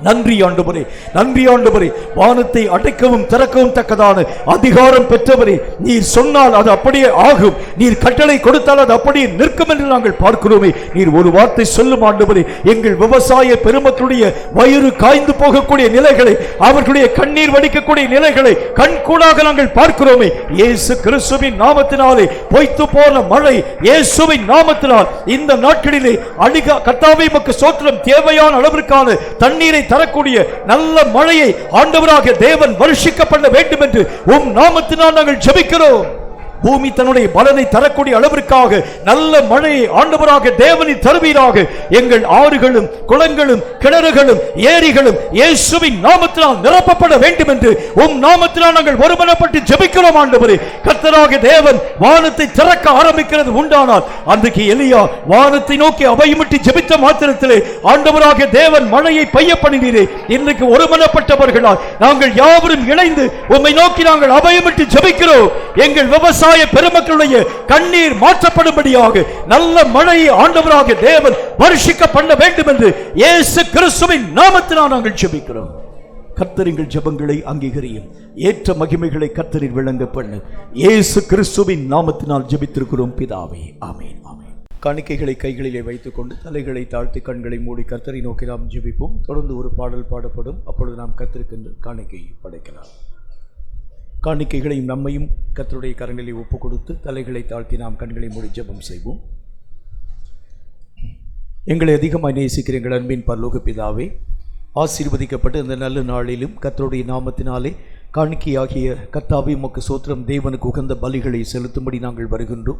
நன்றி ஆண்டவரே, நன்றி ஆண்டவரே. வானத்தை அடைக்கவும் திறக்கவும் தக்கதான அதிகாரம் பெற்றவரே, நீர் சொன்னால் அது அப்படியே ஆகும், நீர் கட்டளை கொடுத்தால் அது அப்படியே நிற்கும் என்று நாங்கள் பார்க்கிறோமே. நீர் ஒரு வார்த்தை சொல்லும் ஆண்டவரே, எங்கள் விவசாய பெருமக்களுடைய வயிறு காய்ந்து போகக்கூடிய நிலைகளை, அவர்களுடைய கண்ணீர் வடிக்கக்கூடிய நிலைகளை கண்கூடாக நாங்கள் பார்க்கிறோமே. இயேசு கிறிஸ்துவின் நாமத்தினாலே பொய்த்து போன மழை இயேசுவின் நாமத்தினால் இந்த நாட்களிலே கர்த்தாவே உமக்கு ஸ்தோத்திரம், தேவையான அளவிற்கான தண்ணீரை தரக்கூடிய நல்ல மழையை ஆண்டவராகிய தேவன் வருஷிக்க பண்ண வேண்டும் என்று உம் நாமத்தினால் நாங்கள் ஜெபிக்கிறோம். பூமி தன்னுடைய பலனை தரக்கூடிய அளவிற்காக நல்ல மழையை ஆண்டவராக தேவனை தருவீராக. எங்கள் ஆறுகளும் குளங்களும் கிணறுகளும் ஏரிகளும் இயேசுவின் நாமத்தினால் நிரப்பப்பட வேண்டும் என்று உம் நாமத்தினால் நாங்கள் ஒருமனப்பட்டு ஜெபிக்கிறோம் ஆண்டவரே. கர்த்தராகிய தேவன் வானத்தை திறக்க ஆரம்பிக்கிறது உண்டானால், அன்றைக்கு எலியா வானத்தை நோக்கி அபயமிட்டு ஜெபித்த மாத்திரத்திலே ஆண்டவராகிய தேவன் மழையை பெய்ய பண்ணினீரே. இன்றைக்கு ஒருமனப்பட்டவர்களால் நாங்கள் யாவரும் இணைந்து உம்மை நோக்கி நாங்கள் அபயமிட்டு ஜெபிக்கிறோம். எங்கள் விவசாய பெருமக்களுடைய கண்ணீர் மாற்றப்படும்படியாக நல்ல மழையை ஆண்டவராகிய தேவன் வருஷிக்க பண்ண வேண்டும் என்று இயேசு கிறிஸ்துவின் நாமத்தினால் நாங்கள் ஜெபிக்கிறோம். கர்த்தர் எங்கள் ஜெபங்களை அங்கீகரியும், ஏற்ற மகிமைகளை கர்த்தரில் விளங்க பண்ணு. இயேசு கிறிஸ்துவின் நாமத்தினால் ஜெபித்திருக்கிறோம் பிதாவே, ஆமென், ஆமென். காணிக்கைகளை கைகளிலே வைத்துக்கொண்டு தலைகளை தாழ்த்தி கண்களை மூடி கர்த்தரை நோக்கி நாம் ஜெபிப்போம். தொடர்ந்து ஒரு பாடல் பாடப்படும். அப்பொழுது நாம் கர்த்தருக்கென்று காணிக்கை படைக்கலாம். காணிக்கைகளையும் நம்மையும் கர்த்தருடைய கரங்களிலே ஒப்பு கொடுத்து தலைகளை தாழ்த்தி நாம் கண்களை மூடி ஜெபம் செய்வோம். எங்களை அதிகமாக நேசிக்கிற எங்கள் அன்பின் பரலோக பிதாவே, ஆசீர்வதிக்கப்பட்ட இந்த நல்ல நாளிலும் கர்த்தருடைய நாமத்தினாலே காணிக்கையாகிய கர்த்தாவே உமக்கு சோத்திரம். தேவனுக்கு உகந்த பலிகளை செலுத்தும்படி நாங்கள் வருகின்றோம்.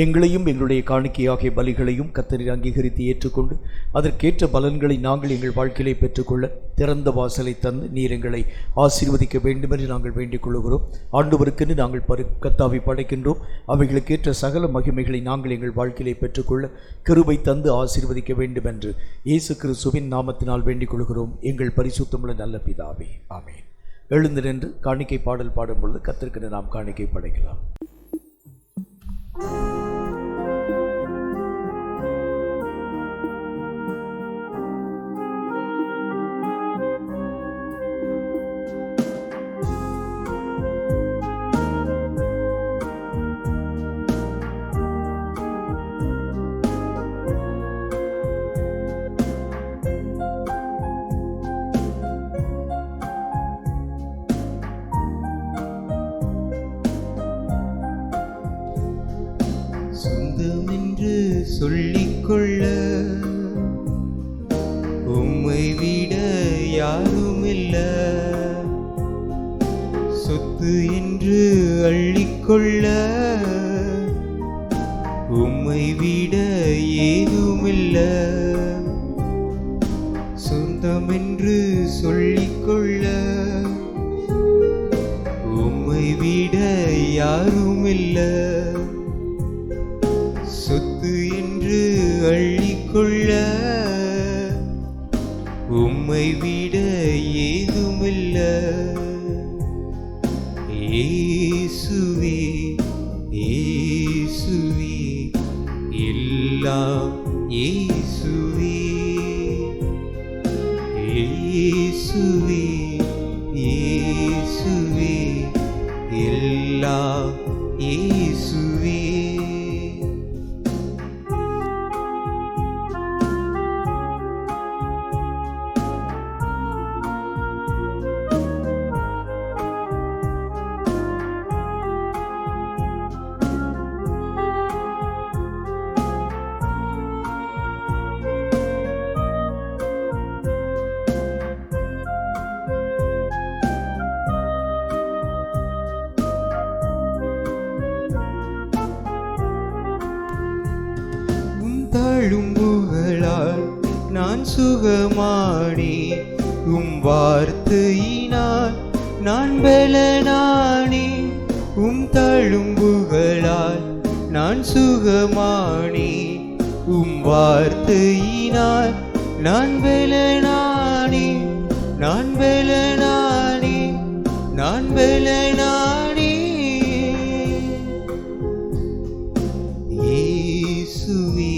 எங்களையும் எங்களுடைய காணிக்கையாகிய பலிகளையும் கர்த்தரில் அங்கீகரித்து ஏற்றுக்கொண்டு அதற்கேற்ற பலன்களை நாங்கள் எங்கள் வாழ்க்கையிலே பெற்றுக்கொள்ள திறந்த வாசலை தந்து நீர் எங்களை ஆசீர்வதிக்க வேண்டும் என்று நாங்கள் வேண்டிக் கொள்கிறோம். ஆண்டவருக்கென்று நாங்கள் கர்த்தாவை படைக்கின்றோம். அவைகளுக்கேற்ற சகல மகிமைகளை நாங்கள் எங்கள் வாழ்க்கையிலே பெற்றுக்கொள்ள கிருபை தந்து ஆசீர்வதிக்க வேண்டும் என்று இயேசு கிறிஸ்துவின் நாமத்தினால் வேண்டிக் கொள்கிறோம் எங்கள் பரிசுத்தமுள்ள நல்ல பிதாவே, ஆமென். எழுந்து நின்று காணிக்கை பாடல் பாடும் பொழுது கர்த்தருக்கென்று நாம் காணிக்கை படைக்கலாம். சொந்தமென்று சொல்லிக்கொள்ள உம்மை விட யாருமில்ல, சொத்து என்று அள்ளிக்கொள்ள உம்மை விட ஏதுமில்ல. சொந்தமென்று சொல்லிக்கொள்ள உம்மை விட யாருமில்ல, சொத்து என்று அள்ளிக்கொள்ள உம்மை விட ஏதுமில்ல. இயேசுவே இயேசுவே எல்லாம் இயேசுவே, இயேசுவே இயேசுவே எல்லாம் இயேசுவே. தழும்புகளால் நான் சுகமானே, உம் வார்த்தையினால் நான் பலனானே. உம் தழும்புகளால் நான் சுகமானே, உம் வார்த்தையினால் நான் பலனானே. நான் பலனானே, நான் பலனானே. இயேசுவே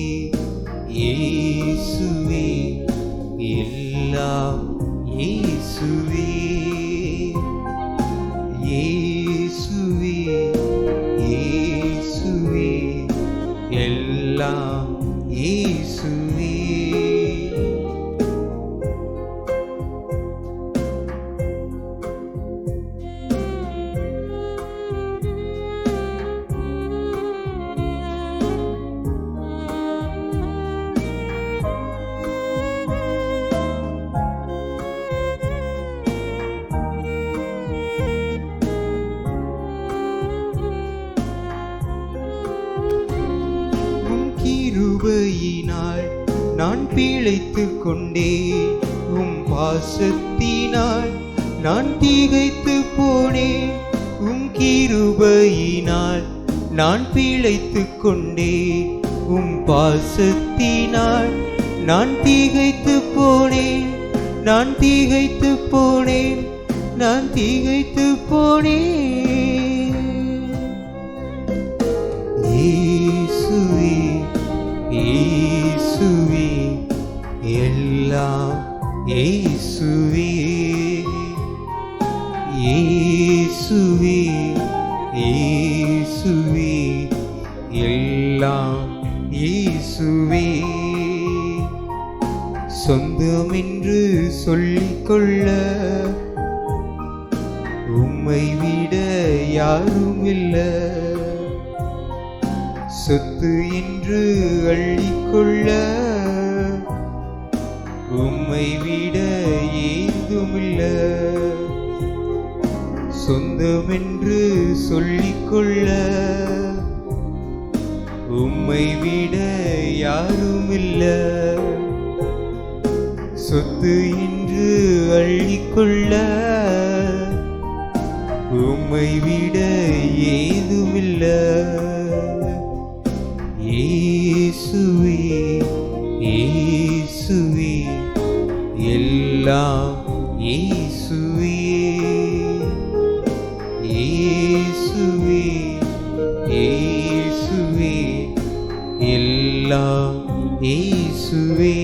இயேசுவே எல்லாம் இயேசுவே, இயேசுவே இயேசுவே எல்லாம் இயேசுவே. கிருபையினால் நான் பிழைத்துக் கொண்டேன், உம் பாசத்தினால் நான் திகைத்து போனேன். உம் கிருபையினால் நான் பிழைத்துக் கொண்டேன், உம் பாசத்தினால் நான் திகைத்து போனேன். நான் திகைத்து போனேன், நான் திகைத்து போனேன். இயேசுவே இயேசுவே எல்லாம் இயேசுவே, இயேசுவே இயேசுவே எல்லாம் இயேசுவே சொந்தமென்று சொல்லிக்கொள்ள உம்மை விட யாரும் இல்ல. சொத்து என்று அள்ளிக்கொள்ள உம்மை விட ஏதுமில்ல. சொந்தமென்று சொல்லிக்கொள்ள உம்மை விட யாருமில்ல. சொத்து என்று அள்ளிக்கொள்ள உம்மை விட ஏதுமில்ல. இயேசுவே இயேசுவே எல்லாம் இயேசுவே இயேசுவே இயேசுவே எல்லாம் இயேசுவே.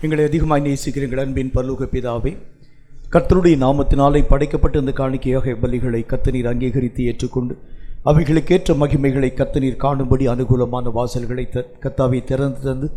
எங்களை அதிகமாய் நேசிக்கிற எங்கள் அன்பின் பரலோக பிதாவே, கர்த்தருடைய நாமத்தினாலே படைக்கப்பட்ட இந்த காணிக்கையாக பலிகளை கர்த்தர் அங்கீகரித்து ஏற்றுக்கொண்டு அவைகளுக்கேற்ற மகிமைகளை கர்த்தர் காணும்படி அனுகூலமான வாசல்களை கர்த்தாவை திறந்து தந்து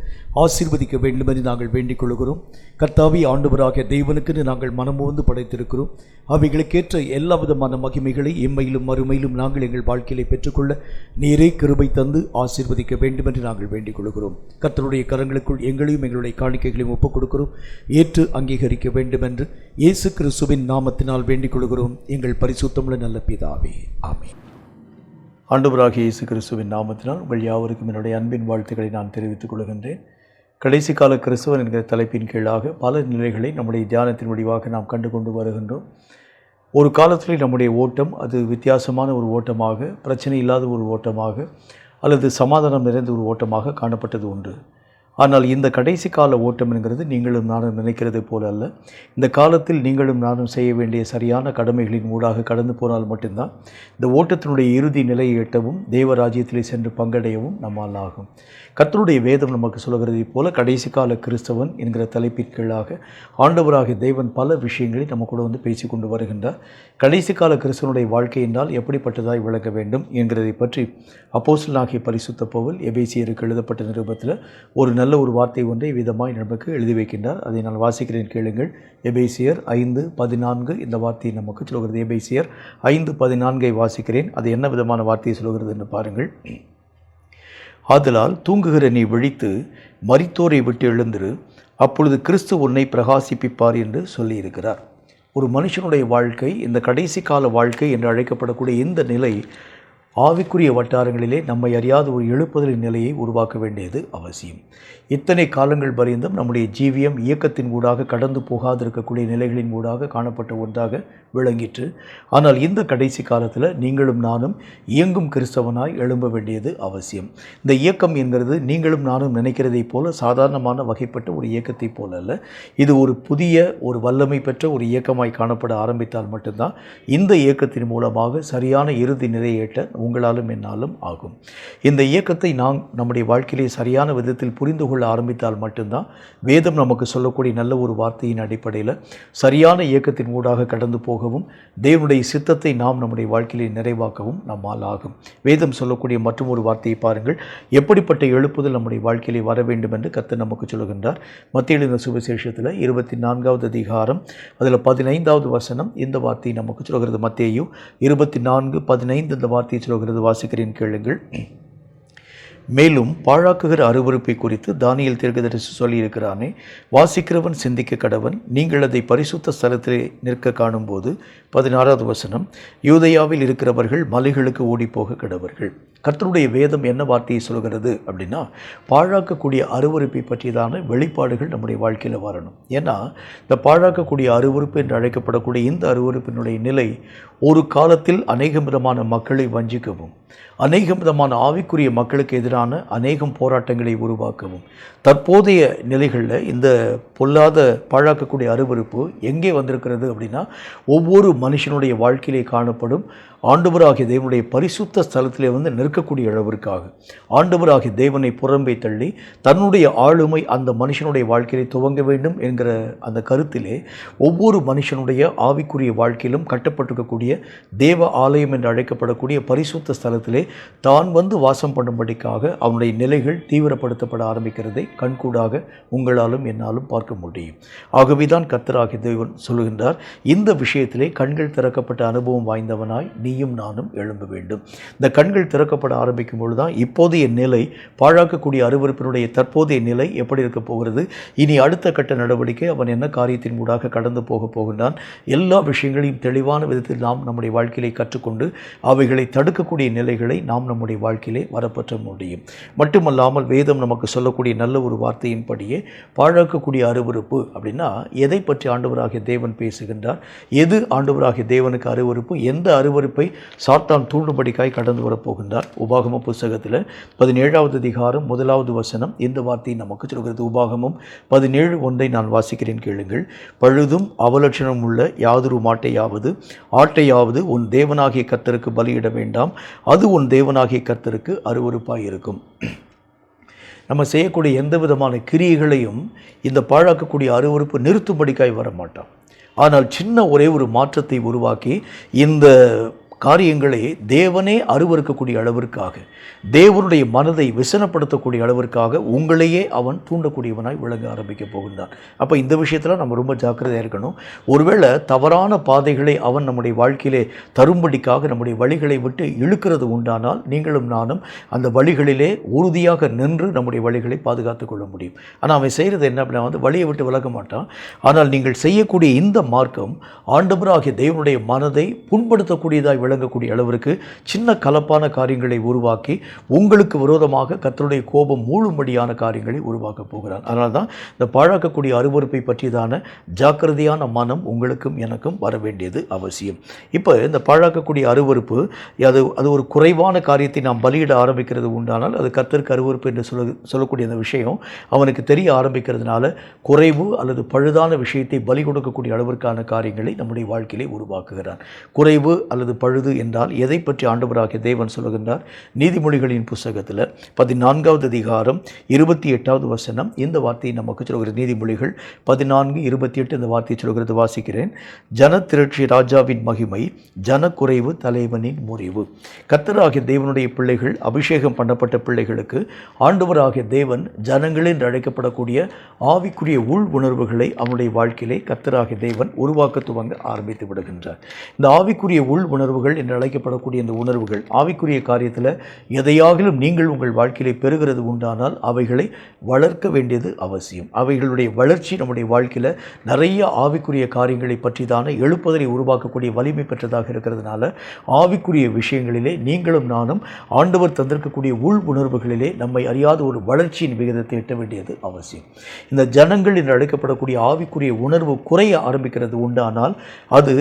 ஆசீர்வதிக்க வேண்டும் என்று நாங்கள் வேண்டிக் கொள்கிறோம். கர்த்தாவை ஆண்டவராகிய தெய்வனுக்கு நாங்கள் மனமோந்து படைத்திருக்கிறோம். அவைகளுக்கேற்ற எல்லா விதமான மகிமைகளை எம்மையிலும் மறுமையிலும் நாங்கள் எங்கள் வாழ்க்கையை பெற்றுக்கொள்ள நீரே கிருபை தந்து ஆசீர்வதிக்க வேண்டும் என்று நாங்கள் வேண்டிக் கொள்கிறோம். கர்த்தருடைய கரங்களுக்குள் எங்களையும் எங்களுடைய காணிக்கைகளையும் ஒப்புக் கொடுக்கிறோம். ஏற்று அங்கீகரிக்க வேண்டும் என்று இயேசு கிறிஸ்துவின் நாமத்தினால் வேண்டிக் கொள்கிறோம் எங்கள் பரிசுத்தமுள்ள நல்ல பிதாவே, ஆமென். ஆண்டவராகிய இயேசு கிறிஸ்துவின் நாமத்தினால் உங்கள் யாவருக்கும் என்னுடைய அன்பின் வாழ்த்துக்களை நான் தெரிவித்துக் கொள்கின்றேன். கடைசி கால கிறிஸ்துவன் என்கிற தலைப்பின் கீழாக பல நிலைகளை நம்முடைய தியானத்தின் முடிவாக நாம் கண்டு கொண்டு வருகின்றோம். ஒரு காலத்தில் நம்முடைய ஓட்டம் அது வித்தியாசமான ஒரு ஓட்டமாக, பிரச்சனை இல்லாத ஒரு ஓட்டமாக அல்லது சமாதானம் நிறைந்த ஒரு ஓட்டமாக காணப்பட்டது உண்டு. ஆனால் இந்த கடைசி கால ஓட்டம் என்கிறது நீங்களும் நானும் நினைக்கிறது போல அல்ல. இந்த காலத்தில் நீங்களும் நானும் செய்ய வேண்டிய சரியான கடமைகளின் ஊடாக கடந்து போனால் மட்டும்தான் இந்த ஓட்டத்தினுடைய இறுதி நிலையை எட்டவும் தேவராஜ்யத்திலே சென்று பங்கடையவும் நம்மால் ஆகும். கர்த்தருடைய வேதம் நமக்கு சொல்கிறதை போல கடைசி கால கிறிஸ்தவன் என்கிற தலைப்பின் கீழாக ஆண்டவராகிய தேவன் பல விஷயங்களை நம்ம கூட வந்து பேசி கொண்டு வருகின்றார். கடைசி கால கிறிஸ்தவனுடைய வாழ்க்கை என்றால் எப்படிப்பட்டதாய் விளங்க வேண்டும் என்கிறதை பற்றி அப்போஸ்தலனாகிய பரிசுத்த பவுல் எபேசியருக்கு எழுதப்பட்ட நிருபத்தில் ஒரு நல்ல ஒரு வார்த்தை ஒன்றை விதமாய் நமக்கு எழுதி வைக்கின்றார். அதை நான் வாசிக்கிறேன், கேளுங்கள். எபேசியர் 5:14 இந்த வார்த்தையை நமக்கு சொல்கிறது. எபேசியர் 5:14 வாசிக்கிறேன். அது என்ன விதமான வார்த்தையை சொல்கிறது என்று பாருங்கள். ஆதலால் தூங்குகிற நீ விழித்து மரித்தோரை விட்டு எழுந்திரு, அப்பொழுது கிறிஸ்து உன்னை பிரகாசிப்பிப்பார் என்று சொல்லியிருக்கிறார். ஒரு மனுஷனுடைய வாழ்க்கை, இந்த கடைசி கால வாழ்க்கை என்று அழைக்கப்படக்கூடிய இந்த நிலை ஆவிக்குரிய வட்டாரங்களிலே நம்மை அறியாத ஒரு எழுப்புதலின் நிலையை உருவாக்க வேண்டியது அவசியம். இத்தனை காலங்கள் பரிந்தும் நம்முடைய ஜீவியம் இயக்கத்தின் ஊடாக கடந்து போகாதிருக்கக்கூடிய நிலைகளின் ஊடாக காணப்பட்ட ஒன்றாக விளங்கிற்று. ஆனால் இந்த கடைசி காலத்தில் நீங்களும் நானும் இயங்கும் கிறிஸ்தவனாய் எழும்ப வேண்டியது அவசியம். இந்த இயக்கம் என்கிறது நீங்களும் நானும் நினைக்கிறதை போல சாதாரணமான வகைப்பட்ட ஒரு இயக்கத்தை போல அல்ல. இது ஒரு புதிய ஒரு வல்லமை பெற்ற ஒரு இயக்கமாய் காணப்பட ஆரம்பித்தால் மட்டும்தான் இந்த இயக்கத்தின் மூலமாக சரியான இறுதி நிறையேற்ற உங்களாலும் என்னாலும் ஆகும். இந்த இயக்கத்தை நாம் நம்முடைய வாழ்க்கையிலே சரியான விதத்தில் புரிந்து கொள்ள ஆரம்பித்தால் மட்டும்தான் வேதம் நமக்கு சொல்லக்கூடிய நல்ல ஒரு வார்த்தையின் அடிப்படையில் சரியான இயக்கத்தின் ஊடாக கடந்து போகவும் தேவனுடைய சித்தத்தை நாம் நம்முடைய வாழ்க்கையிலே நிறைவாக்கவும் நம்மால் ஆகும். வேதம் சொல்லக்கூடிய மற்றும் ஒரு வார்த்தையை பாருங்கள். எப்படிப்பட்ட எழுப்புதல் நம்முடைய வாழ்க்கையிலே வர வேண்டும் என்று கர்த்தர் நமக்கு சொல்கின்றார். மத்தேயு எழுதின சுவிசேஷத்தில் 24வது அதிகாரம் அதில் 15வது வசனம் இந்த வார்த்தையை நமக்கு சொல்கிறது. மத்தேயு 24:15 இந்த வார்த்தையை சொல்கிறது. வாசிக்கிறேன், கேளுங்கள். மேலும் பாழாக்குகிற அருவருப்பை குறித்து தானியேல் தீர்க்கதரிசி சொல்லியிருக்கிறானே, வாசிக்கிறவன் சிந்திக்க கடவன், நீங்கள் அதை பரிசுத்த ஸ்தலத்திலே நிற்க காணும்போது. 16வது வசனம், யூதேயாவில் இருக்கிறவர்கள் மலைகளுக்கு ஓடிப்போக கடவர்கள். கர்த்தருடைய வேதம் என்ன வார்த்தையை சொல்கிறது அப்படின்னா, பாழாக்கக்கூடிய அருவருப்பை பற்றியதான வெளிப்பாடுகள் நம்முடைய வாழ்க்கையில் வரணும். ஏன்னா இந்த பாழாக்கக்கூடிய அருவருப்பு என்று அழைக்கப்படக்கூடிய இந்த அருவருப்பினுடைய நிலை ஒரு காலத்தில் அநேகம் விதமான மக்களை வஞ்சிக்கவும், அநேகம் விதமான ஆவிக்குரிய மக்களுக்கு எதிரான அநேகம் போராட்டங்களை உருவாக்கவும், தற்போதைய நிலைகளில் இந்த பொல்லாத பாழாக்கக்கூடிய அருவருப்பு எங்கே வந்திருக்கிறது அப்படின்னா, ஒவ்வொரு மனுஷனுடைய வாழ்க்கையிலே காணப்படும் ஆண்டவராகிய தேவனுடைய பரிசுத்த ஸ்தலத்திலே வந்து நிற்கக்கூடிய அளவிற்காக ஆண்டவராகிய தேவனை புறம்பே தள்ளி தன்னுடைய ஆளுமை அந்த மனுஷனுடைய வாழ்க்கையை துவங்க வேண்டும் என்கிற அந்த கருத்திலே ஒவ்வொரு மனுஷனுடைய ஆவிக்குரிய வாழ்க்கையிலும் கட்டப்பட்டிருக்கக்கூடிய தேவ ஆலயம் என்று அழைக்கப்படக்கூடிய பரிசுத்த ஸ்தலத்திலே தான் வந்து வாசம் பண்ணும்படிக்காக அவனுடைய நிலைகள் தீவிரப்படுத்தப்பட ஆரம்பிக்கிறதை கண்கூடாக உங்களாலும் என்னாலும் பார்க்க முடியும். ஆகவேதான் கர்த்தராகிய தேவன் சொல்லுகின்றார், இந்த விஷயத்திலே கண்கள் திறக்கப்பட்ட அனுபவம் வாய்ந்தவனாய் நீயும் நானும் எழும்ப வேண்டும். இந்த கண்கள் திறக்கப்பட ஆரம்பிக்கும் பொழுதுதான் இப்போதைய நிலை, பாழாக்கக்கூடிய அருவருப்பினுடைய தற்போதைய நிலை எப்படி இருக்க போகிறது, இனி அடுத்த கட்ட நடவடிக்கை அவன் என்ன காரியத்தின் ஊடாக கடந்து போகின்றான், எல்லா விஷயங்களையும் தெளிவான விதத்தில் நாம் நம்முடைய வாழ்க்கையிலே கற்றுக்கொண்டு அவைகளை தடுக்கக்கூடிய நிலைகளை நாம் நம்முடைய வாழ்க்கையிலே வரப்பற்ற முடியும். மட்டுமல்லாமல் வேதம் நமக்கு சொல்லக்கூடிய நல்ல ஒரு வார்த்தையின்படியே பாழாக்கக்கூடிய அருவருப்பு அப்படின்னா எதை பற்றி ஆண்டவராகிய தேவன் பேசுகின்றார், எது ஆண்டவராகிய தேவனுக்கு அருவருப்பு, எந்த அருவருப்பை சாத்தான் தூண்டும்படிக்காய் கடந்து வரப்போகின்றார். உபாகம புஸ்தகத்தில் 17வது அதிகாரம் 1வது வசனம் இந்த வார்த்தையை நமக்கு சொல்கிறது. உபாகமம் 17:1 நான் வாசிக்கிறேன், கேளுங்கள். பழுதும் அவலட்சணம் உள்ள யாதொரு மாட்டையாவது ஆட்டையாவது உன் தேவனாகிய கர்த்தருக்கு பலியிட வேண்டாம், அது உன் தேவனாகிய கர்த்தருக்கு அருவருப்பாய் இருக்கும். நம்ம செய்யக்கூடிய எந்த விதமான கிரியைகளையும் இந்த பாழாக்கக்கூடிய அருவருப்பு நிறுத்தும்படிக்காய் வர மாட்டான். ஆனால் சின்ன ஒரே ஒரு மாற்றத்தை உருவாக்கி இந்த காரியங்களை தேவனே அருவருக்கக்கூடிய அளவிற்காக, தேவனுடைய மனதை விசனப்படுத்தக்கூடிய அளவிற்காக உங்களையே அவன் தூண்டக்கூடியவனாய் விளங்க ஆரம்பிக்க போகின்றான். அப்போ இந்த விஷயத்தில் நம்ம ரொம்ப ஜாக்கிரதையாக இருக்கணும். ஒருவேளை தவறான பாதைகளை அவன் நம்முடைய வாழ்க்கையிலே தரும்படிக்காக நம்முடைய வழிகளை விட்டு இழுக்கிறது உண்டானால் நீங்களும் நானும் அந்த வழிகளிலே உறுதியாக நின்று நம்முடைய வழிகளை பாதுகாத்து கொள்ள முடியும். ஆனால் அவன் செய்கிறது என்ன அப்படின்னா வந்து வழியை விட்டு விலக மாட்டான். ஆனால் நீங்கள் செய்யக்கூடிய இந்த மார்க்கம் ஆண்டவராகிய தேவனுடைய மனதை புண்படுத்தக்கூடியதாய் விளங்கக்கூடிய அளவிற்கு சின்ன கலப்பான காரியங்களை உருவாக்கி உங்களுக்கு விரோதமாக கர்த்தருடைய கோபம் மூழும்படியான காரியங்களை உருவாக்க போகிறார். அதனால தான் இந்த பாழாக்கக்கூடிய அருவருப்பை பற்றியதான ஜாக்கிரதையான மனம் உங்களுக்கும் எனக்கும் வர வேண்டியது அவசியம். இப்போ இந்த பாழாக்கக்கூடிய அருவருப்பு அது ஒரு குறைவான காரியத்தை நாம் பலியிட ஆரம்பிக்கிறது உண்டானால் அது கர்த்தருக்கு அருவருப்பு என்று சொல்லக்கூடிய அந்த விஷயம் அவனுக்கு தெரிய ஆரம்பிக்கிறதுனால குறைவு அல்லது பழுதான விஷயத்தை பலி கொடுக்கக்கூடிய அளவிற்கான காரியங்களை நம்முடைய வாழ்க்கையிலே உருவாக்குகிறான். குறைவு அல்லது பழுது என்றால் எதை பற்றி ஆண்டவராகிய தேவன் சொல்லுகின்றார்? நீதிமொழிகளின் புஸ்தகத்தில் 14வது அதிகாரம் 28வது வசனம் இந்த வார்த்தையை நமக்கு சொல்கிறது. நீதிமொழிகள் 14:28 இந்த வார்த்தையை சொல்கிறது, வாசிக்கிறேன். ஜனத்திரட்சி ராஜாவின் மகிமை, ஜனக்குறைவு தலைவனின் முறிவு. கர்த்தராகிய தேவனுடைய பிள்ளைகள், அபிஷேகம் பண்ணப்பட்ட பிள்ளைகளுக்கு ஆண்டவராகிய தேவன் ஜனங்கள் என்று அழைக்கப்படக்கூடிய ஆவிக்குரிய உள் உணர்வுகளை அவனுடைய வாழ்க்கையிலே கர்த்தராகிய தேவன் உருவாக்க துவங்க ஆரம்பித்து விடுகின்றார். இந்த ஆவிக்குரிய உள் உணர்வுகள் என்று அழைக்கப்படக்கூடிய இந்த உணர்வுகள் ஆவிக்குரிய காரியத்தில் எதையாகிலும் நீங்கள் உங்கள் வாழ்க்கையிலே பெறுகிறது உண்டானால் அவைகளை வளர்க்க வேண்டியது அவசியம். அவைகளுடைய வளர்ச்சி நம்முடைய வாழ்க்கையில் நிறைய ஆவிக்குரிய காரியங்களை பற்றிதான எழுப்புதலை உருவாக்கக்கூடிய வலிமை பெற்றதாக இருக்கிறதுனால ஆவிக்குரிய விஷயங்களிலே நீங்களும் நானும் ஆண்டவர் தந்திருக்கக்கூடிய உள் உணர்வுகளிலே நம்மை அறியாத ஒரு வளர்ச்சியின் விகிதத்தை எட்ட வேண்டியது அவசியம். இந்த ஜனங்கள் என்று அழைக்கப்படக்கூடிய ஆவிக்குரிய உணர்வு குறைய ஆரம்பிக்கிறது உண்டானால் அது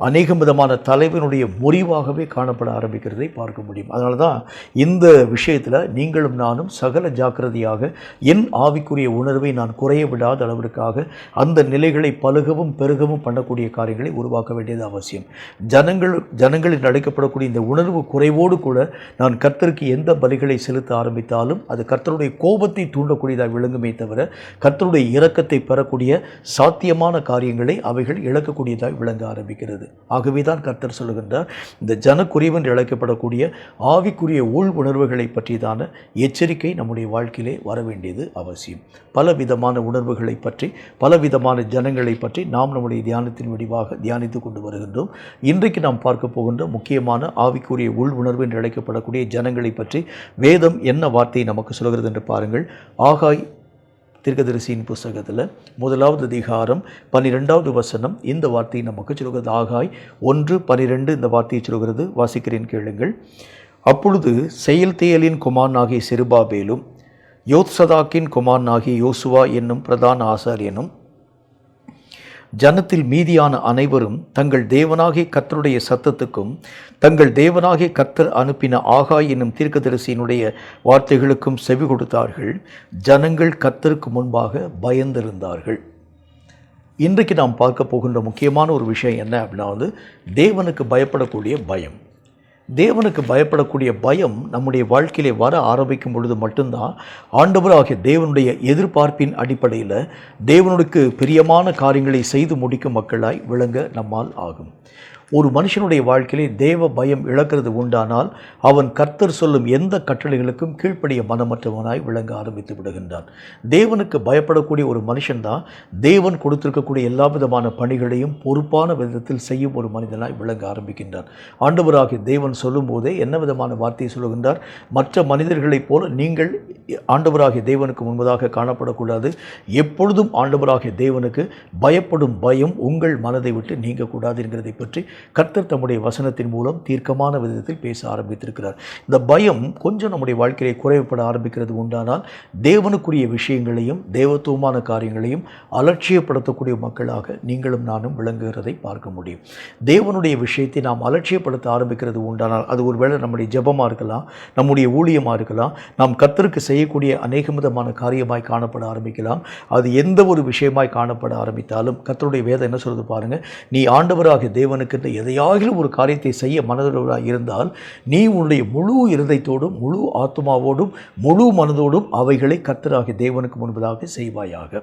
அநேக விதமான தலைவனுடைய முறிவாகவே காணப்பட ஆரம்பிக்கிறதை பார்க்க முடியும். அதனால தான் இந்த விஷயத்தில் நீங்களும் நானும் சகல ஜாக்கிரதையாக என் ஆவிக்குரிய உணர்வை நான் குறைய விடாத அளவிற்காக அந்த நிலைகளை பழுகவும் பெருகவும் பண்ணக்கூடிய காரியங்களை உருவாக்க வேண்டியது அவசியம். ஜனங்களில் அழைக்கப்படக்கூடிய இந்த உணர்வு குறைவோடு கூட நான் கர்த்தருக்கு எந்த பலிகளை செலுத்த ஆரம்பித்தாலும் அது கர்த்தருடைய கோபத்தை தூண்டக்கூடியதாக விளங்குமே தவிர கர்த்தருடைய இரக்கத்தை பெறக்கூடிய சாத்தியமான காரியங்களை அவைகள் இழக்கக்கூடியதாக விளங்க ஆரம்பிக்கிறது. ஆகவே தான் கர்த்தர் சொல்லுகின்றார், இந்த ஜனக்குறைவு என்று அழைக்கப்படக்கூடிய ஆவிக்குரிய உள் உணர்வுகளை பற்றியதான எச்சரிக்கை நம்முடைய வாழ்க்கையிலே வர வேண்டியது அவசியம். பலவிதமான உணர்வுகளை பற்றி, பலவிதமான ஜனங்களை பற்றி நாம் நம்முடைய தியானத்தின் வடிவாக தியானித்து கொண்டு வருகின்றோம். இன்றைக்கு நாம் பார்க்க போகின்ற முக்கியமான ஆவிக்குரிய உள் உணர்வு என்று அழைக்கப்படக்கூடிய ஜனங்களை பற்றி வேதம் என்ன வார்த்தையை நமக்கு சொல்கிறது என்று பாருங்கள். ஆகாய் தீர்க்கதரிசியின் புஸ்தகத்தில் 1வது அதிகாரம் 12வது வசனம் இந்த வார்த்தையை நமக்கு சொல்கிறது. ஆகாய் 1:12 இந்த வார்த்தையை சொல்கிறது, வாசிக்கிறேன், கேளுங்கள். அப்பொழுது செயல்தியலின் குமாரனாகிய செருபாபேலும் யோத்சதாக்கின் குமாரனாகிய யோசுவா என்னும் பிரதான ஆசாரியனும் ஜனத்தில் மீதியான அனைவரும் தங்கள் தேவனாகிய கர்த்தருடைய சத்தத்துக்கும் தங்கள் தேவனாகிய கர்த்தர் அனுப்பின ஆகாய் என்னும் தீர்க்கதரிசியினுடைய வார்த்தைகளுக்கும் செவி கொடுத்தார்கள். ஜனங்கள் கர்த்தருக்கு முன்பாக பயந்திருந்தார்கள். இன்றைக்கு நாம் பார்க்க போகின்ற முக்கியமான ஒரு விஷயம் என்ன அப்படின்னா தேவனுக்கு பயப்படக்கூடிய பயம். தேவனுக்கு பயப்படக்கூடிய பயம் நம்முடைய வாழ்க்கையிலே வர ஆரம்பிக்கும் பொழுது மட்டும்தான் ஆண்டவராகிய தேவனுடைய எதிர்பார்ப்பின் அடிப்படையில் தேவனுக்கு பிரியமான காரியங்களை செய்து முடிக்கும் மக்களாய் விளங்க நம்மால் ஆகும். ஒரு மனுஷனுடைய வாழ்க்கையிலே தேவ பயம் இழக்கிறது உண்டானால் அவன் கர்த்தர் சொல்லும் எந்த கட்டளைகளுக்கும் கீழ்ப்படிய மனமற்றவனாய் விளங்க ஆரம்பித்து விடுகின்றான். தேவனுக்கு பயப்படக்கூடிய ஒரு மனுஷன்தான் தேவன் கொடுத்திருக்கக்கூடிய எல்லா விதமான பணிகளையும் பொறுப்பான விதத்தில் செய்யும் ஒரு மனிதனாய் விளங்க ஆரம்பிக்கின்றான். ஆண்டவராகிய தேவன் சொல்லும் போதே என்ன விதமான வார்த்தையை சொல்லுகின்றார்? மற்ற மனிதர்களைப் போல நீங்கள் ஆண்டவராகிய தேவனுக்கு முன்பதாக காணப்படக்கூடாது. எப்பொழுதும் ஆண்டவராகிய தேவனுக்கு பயப்படும் பயம் உங்கள் மனதை விட்டு நீங்கக்கூடாது என்கிறதை பற்றி கர்த்தர் தம்முடைய வசனத்தின் மூலம் தீர்க்கமான விதத்தில் பேச ஆரம்பித்திருக்கிறார். இந்த பயம் கொஞ்சம் நம்முடைய வாழ்க்கையை குறைவுபட ஆரம்பிக்கிறது உண்டானால் தேவனுக்குரிய விஷயங்களையும் தேவத்துவமான காரியங்களையும் அலட்சியப்படுத்தக்கூடிய மக்களாக நீங்களும் நானும் விளங்குகிறதை பார்க்க முடியும். தேவனுடைய விஷயத்தை நாம் அலட்சியப்படுத்த ஆரம்பிக்கிறது உண்டானால் அது ஒருவேளை நம்முடைய ஜெபமாக இருக்கலாம், நம்முடைய ஊழியமாக இருக்கலாம், நாம் கர்த்தருக்கு செய்யக்கூடிய அநேக விதமான காரியமாய் காணப்பட ஆரம்பிக்கலாம். அது எந்த ஒரு விஷயமாய் காணப்பட ஆரம்பித்தாலும் கர்த்தருடைய வேதம் என்ன சொல்றது பாருங்க, நீ ஆண்டவராகிய தேவனுக்கு எதையாகிலும் ஒரு காரியத்தை செய்ய மனதுள்ளவராக இருந்தால் நீ உன்னுடைய முழு இருதயத்தோடும் முழு ஆத்மாவோடும் முழு மனதோடும் அவைகளை கர்த்தராகிய தேவனுக்கு முன்பதாக செய்வாயாக.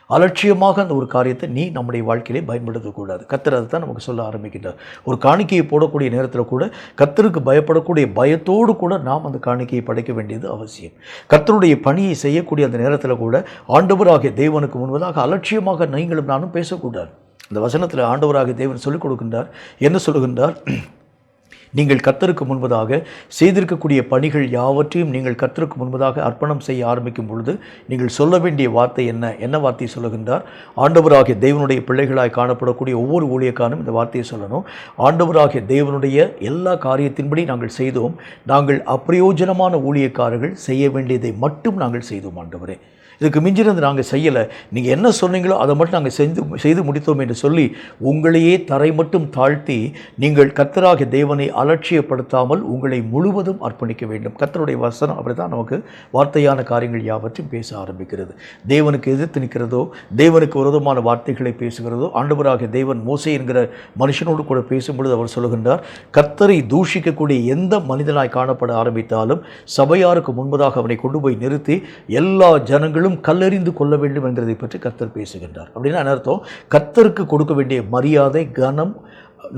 அலட்சியமாக அந்த ஒரு காரியத்தை நீ நம்முடைய வாழ்க்கையிலே பயன்படுத்தக்கூடாது. கர்த்தர் அதை தான் நமக்கு சொல்ல ஆரம்பிக்கின்றார். ஒரு காணிக்கையை போடக்கூடிய நேரத்தில் கூட கர்த்தருக்கு பயப்படக்கூடிய பயத்தோடு கூட நாம் அந்த காணிக்கையை படைக்க வேண்டியது அவசியம். கர்த்தருடைய பணியை செய்யக்கூடிய அந்த நேரத்தில் கூட ஆண்டவராகிய தேவனுக்கு முன்பதாக அலட்சியமாக நீங்களும் நானும் பேசக்கூடாது. இந்த வசனத்தில் ஆண்டவராகிய தேவன் சொல்லிக் கொடுக்கின்றார். என்ன சொல்லுகின்றார்? நீங்கள் கர்த்தருக்கு முன்பதாக செய்திருக்கக்கூடிய பணிகள் யாவற்றையும் நீங்கள் கர்த்தருக்கு முன்பதாக அர்ப்பணம் செய்ய ஆரம்பிக்கும் பொழுது நீங்கள் சொல்ல வேண்டிய வார்த்தை என்ன வார்த்தையை சொல்லுகின்றார்? ஆண்டவராகிய தேவனுடைய பிள்ளைகளாய் காணப்படக்கூடிய ஒவ்வொரு ஊழியக்காரனும் இந்த வார்த்தையை சொல்லணும். ஆண்டவராகிய தேவனுடைய எல்லா காரியத்தின்படி நாங்கள் செய்தோம், நாங்கள் அப்பிரயோஜனமான ஊழியக்காரர்கள் செய்ய வேண்டியதை மட்டும் நாங்கள் செய்தோம் ஆண்டவரே. இதுக்கு மிஞ்சினது நாங்கள் செய்யலை, நீங்கள் என்ன சொன்னீங்களோ அதை மட்டும் நாங்கள் செய்து முடித்தோம் என்று சொல்லி உங்களையே தரை மட்டும் தாழ்த்தி நீங்கள் கர்த்தராகிய தேவனை அலட்சியப்படுத்தாமல் உங்களை முழுவதும் அர்ப்பணிக்க வேண்டும். கர்த்தருடைய வசனம் அப்படி தான் நமக்கு வார்த்தையான காரியங்கள் யாவற்றையும் பேச ஆரம்பிக்கிறது. தேவனுக்கு எதிர்த்து நிற்கிறதோ, தேவனுக்கு விரோதமான வார்த்தைகளை பேசுகிறதோ, ஆண்டவராகிய தேவன் மோசே என்கிற மனுஷனோடு கூட பேசும்பொழுது அவர் சொல்லுகின்றார், கர்த்தரை தூஷிக்கக்கூடிய எந்த மனிதனாய் காணப்பட ஆரம்பித்தாலும் சபையாருக்கு முன்பதாக அவனை கொண்டு போய் நிறுத்தி எல்லா ஜனங்களும் கல்லறிந்து கொள்ள வேண்டும் என்கிறதை பற்றி கர்த்தர் பேசுகின்றார். அப்படின்னா அர்த்தம், கர்த்தருக்கு கொடுக்க வேண்டிய மரியாதை கனம்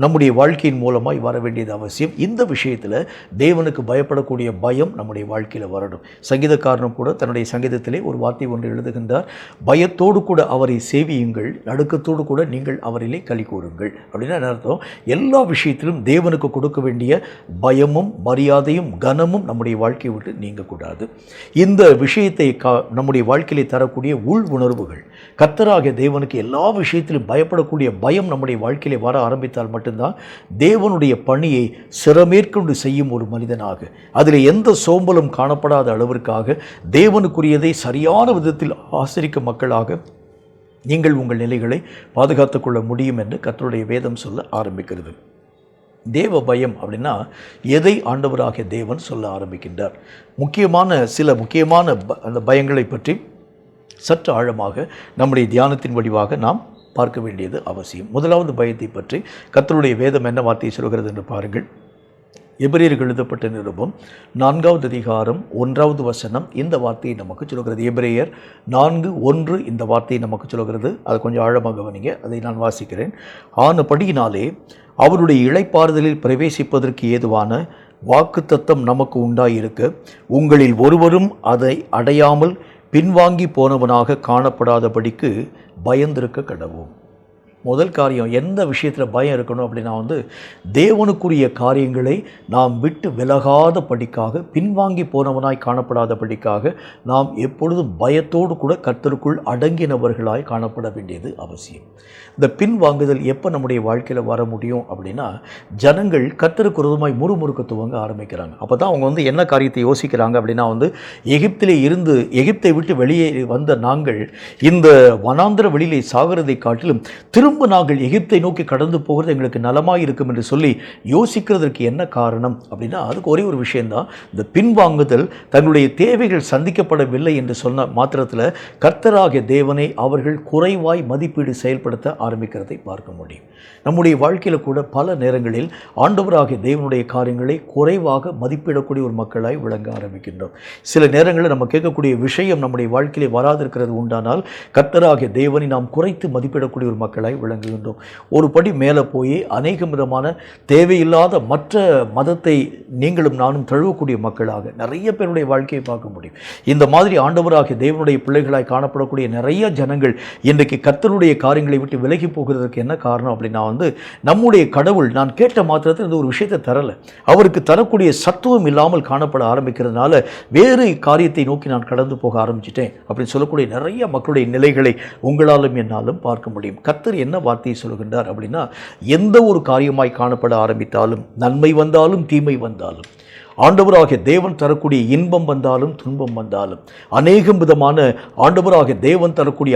நம்முடைய வாழ்க்கையின் மூலமாய் வர வேண்டியது அவசியம். இந்த விஷயத்தில் தேவனுக்கு பயப்படக்கூடிய பயம் நம்முடைய வாழ்க்கையில் வரணும். சங்கீதக்காரனும் கூட தன்னுடைய சங்கீதத்திலே ஒரு வார்த்தை ஒன்று எழுதுகின்றார், பயத்தோடு கூட அவரை சேவியுங்கள், நடுக்கத்தோடு கூட நீங்கள் அவரிலே களி கூறுங்கள். அப்படின்னா அர்த்தம், எல்லா விஷயத்திலும் தேவனுக்கு கொடுக்க வேண்டிய பயமும் மரியாதையும் கனமும் நம்முடைய வாழ்க்கையை விட்டு நீங்கக்கூடாது. இந்த விஷயத்தை நம்முடைய வாழ்க்கையிலே தரக்கூடிய உள் உணர்வுகள், கர்த்தராகிய தேவனுக்கு எல்லா விஷயத்திலும் பயப்படக்கூடிய பயம் நம்முடைய வாழ்க்கையிலே வர ஆரம்பித்தால் மட்டும்தான் தேவனுடைய பணியை சிரமேற்கொண்டு செய்யும் ஒரு மனிதனாக, அதில் எந்த சோம்பலும் காணப்படாத அளவிற்காக தேவனுக்குரியதை சரியான விதத்தில் ஆசரிக்கும் மக்களாக நீங்கள் உங்கள் நிலைகளை பாதுகாத்துக் கொள்ள முடியும் என்று கர்த்தருடைய வேதம் சொல்ல ஆரம்பிக்கிறது. தேவ பயம் அப்படின்னா எதை ஆண்டவராகிய தேவன் சொல்ல ஆரம்பிக்கின்றார்? சில முக்கியமான அந்த பயங்களை பற்றி சற்று ஆழமாக நம்முடைய தியானத்தின் வடிவாக நாம் பார்க்க வேண்டியது அவசியம். முதலாவது பயத்தை பற்றி கர்த்தருடைய வேதம் என்ன வார்த்தையை சொல்கிறது என்று பாருங்கள். எபிரேயருக்கு எழுதப்பட்ட நிருபம் 4வது அதிகாரம் 1வது வசனம் இந்த வார்த்தையை நமக்கு சொல்கிறது. எபிரேயர் 4:1 இந்த வார்த்தையை நமக்கு சொல்கிறது. அதை கொஞ்சம் ஆழமாக கவனிங்க, அதை நான் வாசிக்கிறேன். ஆனபடியினாலே அவருடைய இளைப்பாறுதலில் பிரவேசிப்பதற்கு ஏதுவான வாக்குத்தத்தம் நமக்கு உண்டாயிருக்க உங்களில் ஒருவரும் அதை அடையாமல் பின்வாங்கி போனவனாக காணப்படாதபடிக்கு பயந்திருக்க கடவோம். முதல் காரியம், எந்த விஷயத்தில் பயம் இருக்கணும் அப்படின்னா தேவனுக்குரிய காரியங்களை நாம் விட்டு விலகாத படிக்காக, பின்வாங்கி போனவனாய் காணப்படாத படிக்காக நாம் எப்பொழுதும் பயத்தோடு கூட கர்த்தருக்குள் அடங்கினவர்களாய் காணப்பட வேண்டியது அவசியம். இந்த பின்வாங்குதல் எப்போ நம்முடைய வாழ்க்கையில் வர முடியும் அப்படின்னா, ஜனங்கள் கர்த்தருக்கு விரோதமாய் முறுமுறுக்க துவங்க ஆரம்பிக்கிறாங்க. அப்போ தான் அவங்க என்ன காரியத்தை யோசிக்கிறாங்க அப்படின்னா எகிப்திலே இருந்து எகிப்தை விட்டு வெளியே வந்த நாங்கள் இந்த வனாந்திர வெளியிலே சாகிறதை காட்டிலும் திரும்ப திரும்ப நாங்கள் எகிப்தை நோக்கி கடந்து போகிறது எங்களுக்கு நலமாக இருக்கும் என்று சொல்லி யோசிக்கிறதுக்கு என்ன காரணம் அப்படின்னா, அதுக்கு ஒரே ஒரு விஷயந்தான். இந்த பின்வாங்குதல் தங்களுடைய தேவைகள் சந்திக்கப்படவில்லை என்று சொன்ன மாத்திரத்தில் கர்த்தராகிய தேவனை அவர்கள் குறைவாய் மதிப்பீடு செயல்படுத்த ஆரம்பிக்கிறதை பார்க்க முடியும். நம்முடைய வாழ்க்கையில் கூட பல நேரங்களில் ஆண்டவராகிய தேவனுடைய காரியங்களை குறைவாக மதிப்பிடக்கூடிய ஒரு மக்களாய் விளங்க ஆரம்பிக்கின்றோம். சில நேரங்களில் நம்ம கேட்கக்கூடிய விஷயம் நம்முடைய வாழ்க்கையிலே வராதிருக்கிறது உண்டானால் கர்த்தராகிய தேவனை நாம் குறைத்து மதிப்பிடக்கூடிய ஒரு மக்களாய் விளங்குகின்றோம். ஒரு படி மேலே போய் அநேக விதமான தேவையில்லாத மற்ற மதத்தை நீங்களும் நானும் தழுவக்கூடிய மக்களாக நிறைய பேருடைய வாழ்க்கையை பார்க்க முடியும். இந்த மாதிரி ஆண்டவராகிய தேவனுடைய பிள்ளைகளாய் காணப்படக்கூடிய நிறைய ஜனங்கள் இன்றைக்கு கர்த்தருடைய காரியங்களை விட்டு விலகி போகிறதுக்கு என்ன காரணம் அப்படின்னா, நம்முடைய கடவுள் நான் கேட்ட மாத்திரத்தில் இந்த ஒரு விஷயத்தை தரல, அவருக்கு தரக்கூடிய சத்துவம் இல்லாமல் காணப்பட ஆரம்பிக்கிறதுனால வேறு காரியத்தை நோக்கி நான் கடந்து போக ஆரம்பிச்சிட்டேன் அப்படின்னு சொல்லக்கூடிய நிறைய மக்களுடைய நிலைகளை உங்களாலும் என்னாலும் பார்க்க முடியும். கர்த்தர் என்ன வார்த்தையை சொல்கின்றார் அப்படின்னா, எந்த ஒரு காரியமாய் காணப்பட ஆரம்பித்தாலும், நன்மை வந்தாலும் தீமை வந்தாலும், ஆண்டவராகிய தேவன் தரக்கூடிய இன்பம் வந்தாலும் துன்பம் வந்தாலும், அநேகம் விதமான ஆண்டவராகிய தேவன் தரக்கூடிய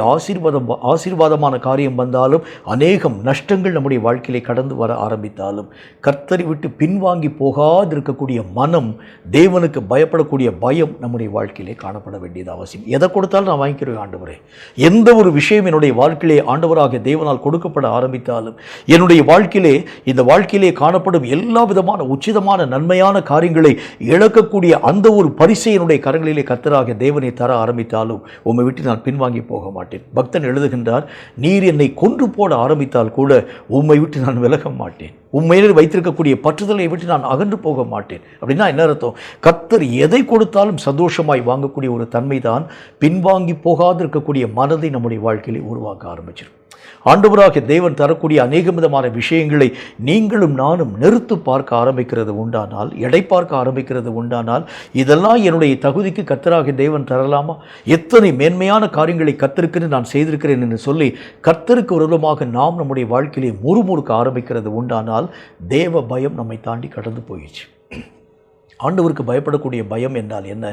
ஆசீர்வாதமான காரியம் வந்தாலும், அநேகம் நஷ்டங்கள் நம்முடைய வாழ்க்கையிலே கடந்து வர ஆரம்பித்தாலும், கர்த்தரை விட்டு பின்வாங்கி போகாதிருக்கக்கூடிய மனம், தேவனுக்கு பயப்படக்கூடிய பயம் நம்முடைய வாழ்க்கையிலே காணப்பட வேண்டியது அவசியம். எதை கொடுத்தாலும் நான் வாங்கிக்கிறேன் ஆண்டவரே. எந்த ஒரு விஷயம் என்னுடைய வாழ்க்கையிலே ஆண்டவராகிய தேவனால் கொடுக்கப்பட ஆரம்பித்தாலும், என்னுடைய வாழ்க்கையிலே இந்த வாழ்க்கையிலே காணப்படும் எல்லா விதமான உச்சிதமான நன்மையான காரியங்களை இழக்கக்கூடிய அந்த ஒரு பரிசை என்னுடைய கரங்களிலே கர்த்தராகிய தேவனை தர ஆரம்பித்தாலும் உம்மை விட்டு நான் பின்வாங்கி போக மாட்டேன். பக்தன் எழுதுகின்றார், நீர் என்னை கொன்று போட ஆரம்பித்தால் கூட உம்மை விட்டு நான் விலக மாட்டேன். உண்மையிலே வைத்திருக்கக்கூடிய பற்றுதலை விட்டு நான் அகன்று போக மாட்டேன். அப்படின்னா என்ன அர்த்தம்? கர்த்தர் எதை கொடுத்தாலும் சந்தோஷமாய் வாங்கக்கூடிய ஒரு தன்மை தான் பின்வாங்கி போகாது இருக்கக்கூடிய மனதை நம்முடைய வாழ்க்கையிலே உருவாக்க ஆரம்பிச்சிடும். ஆண்டவராகிய தேவன் தரக்கூடிய அநேக விதமான விஷயங்களை நீங்களும் நானும் நிறுத்து பார்க்க ஆரம்பிக்கிறது உண்டானால், எடை பார்க்க ஆரம்பிக்கிறது உண்டானால், இதெல்லாம் என்னுடைய தகுதிக்கு கர்த்தராகிய தேவன் தரலாமா? எத்தனை மேன்மையான காரியங்களை கர்த்தருக்கு நான் செய்திருக்கிறேன் என்று சொல்லி கர்த்தருக்கு விரோதமாக நாம் நம்முடைய வாழ்க்கையிலே முறுமுறுக்க ஆரம்பிக்கிறது உண்டானால், தேவ பயம் நம்மை தாண்டி கடந்து போயிடுச்சு. ஆண்டவருக்கு பயப்படக்கூடிய பயம் என்றால் என்ன?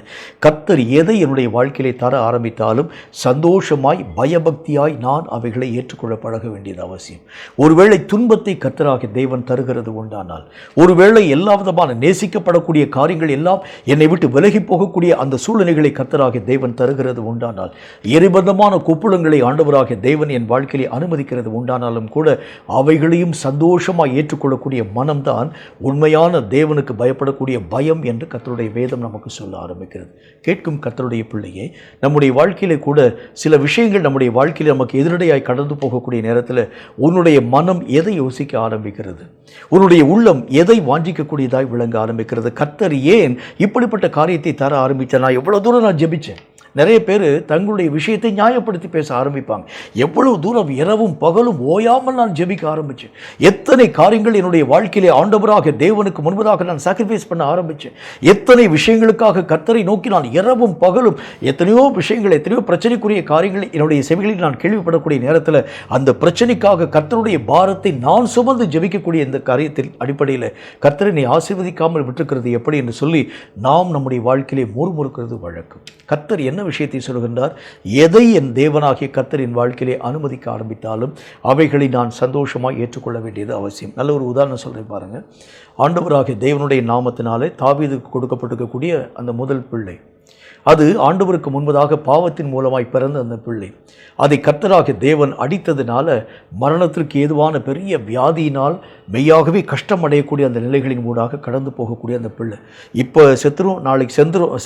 கர்த்தர் எதை என்னுடைய வாழ்க்கையிலே தர ஆரம்பித்தாலும் சந்தோஷமாய் பயபக்தியாய் நான் அவைகளை ஏற்றுக்கொள்ள பழக வேண்டியது அவசியம். ஒருவேளை துன்பத்தை கர்த்தராகிய தேவன் தருகிறது உண்டானால், ஒருவேளை எல்லா விதமான நேசிக்கப்படக்கூடிய காரியங்கள் எல்லாம் என்னை விட்டு விலகி போகக்கூடிய அந்த சூழ்நிலைகளை கர்த்தராகிய தேவன் தருகிறது உண்டானால், எரிபந்தமான கொப்புளங்களை ஆண்டவராகிய தேவன் என் வாழ்க்கையிலே அனுமதிக்கிறது உண்டானாலும் கூட அவைகளையும் சந்தோஷமாய் ஏற்றுக்கொள்ளக்கூடிய மனம்தான் உண்மையான தேவனுக்கு பயப்படக்கூடிய பயம் என்று கர்த்தருடைய வேதம் நமக்கு சொல்ல ஆரம்பிக்கிறது. கேட்கும் கர்த்தருடைய பிள்ளையே, நம்முடைய வாழ்க்கையிலே கூட சில விஷயங்கள் நம்முடைய வாழ்க்கையில் நமக்கு எதிரடையாய் கடந்து போகக்கூடிய நேரத்தில் உன்னுடைய மனம் எதை யோசிக்க ஆரம்பிக்கிறது? உன்னுடைய உள்ளம் எதை வாஞ்சிக்கக்கூடியதாய் விளங்க ஆரம்பிக்கிறது? கர்த்தர் ஏன் இப்படிப்பட்ட காரியத்தை தர ஆரம்பித்தேன்? நான் எவ்வளோ தூரம் நான் ஜெபித்தேன். நிறைய பேர் தங்களுடைய விஷயத்தை நியாயப்படுத்தி பேச ஆரம்பிப்பாங்க. எவ்வளவு தூரம் இரவும் பகலும் ஓயாமல் நான் ஜெபிக்க ஆரம்பித்தேன். எத்தனை காரியங்கள் என்னுடைய வாழ்க்கையிலே ஆண்டவராக தேவனுக்கு முன்பதாக நான் சாக்ரிஃபைஸ் பண்ண ஆரம்பித்தேன். எத்தனை விஷயங்களுக்காக கர்த்தரை நோக்கி நான் இரவும் பகலும் எத்தனையோ விஷயங்கள், எத்தனையோ பிரச்சனைக்குரிய காரியங்கள் என்னுடைய செவிகளில் நான் கேள்விப்படக்கூடிய நேரத்தில் அந்த பிரச்சனைக்காக கர்த்தருடைய பாரத்தை நான் சுமந்து ஜெபிக்கக்கூடிய இந்த காரியத்தில் அடிப்படையில் கர்த்தரை நீ ஆசீர்வதிக்காமல் விட்டுக்கிறது எப்படி என்று சொல்லி நாம் நம்முடைய வாழ்க்கையிலே முறுமுறுக்கிறது வழக்கம். கர்த்தர் என்ன விஷயத்தை சொல்கின்றார்? எதை என் தேவனாகிய கர்த்தரின் வாழ்க்கையிலே அனுமதிக்க ஆரம்பித்தாலும் அவைகளை நான் சந்தோஷமாக ஏற்றுக்கொள்ள வேண்டியது அவசியம். நல்ல ஒரு உதாரணம் சொல்கிறேன் பாருங்க. ஆண்டவராகிய தேவனுடைய நாமத்தினாலே தாவீதுக்கு கொடுக்கப்பட்டிருக்கக்கூடிய அந்த முதல் பிள்ளை, அது ஆண்டவருக்கு முன்பதாக பாவத்தின் மூலமாய் பிறந்த அந்த பிள்ளை, அதை கர்த்தராகிய தேவன் அடித்ததினால மரணத்திற்கு ஏதுவான பெரிய வியாதியினால் மெய்யாகவே கஷ்டம் அடையக்கூடிய அந்த நிலைகளின் ஊடாக கடந்து போகக்கூடிய அந்த பிள்ளை இப்போ செத்துரும், நாளைக்கு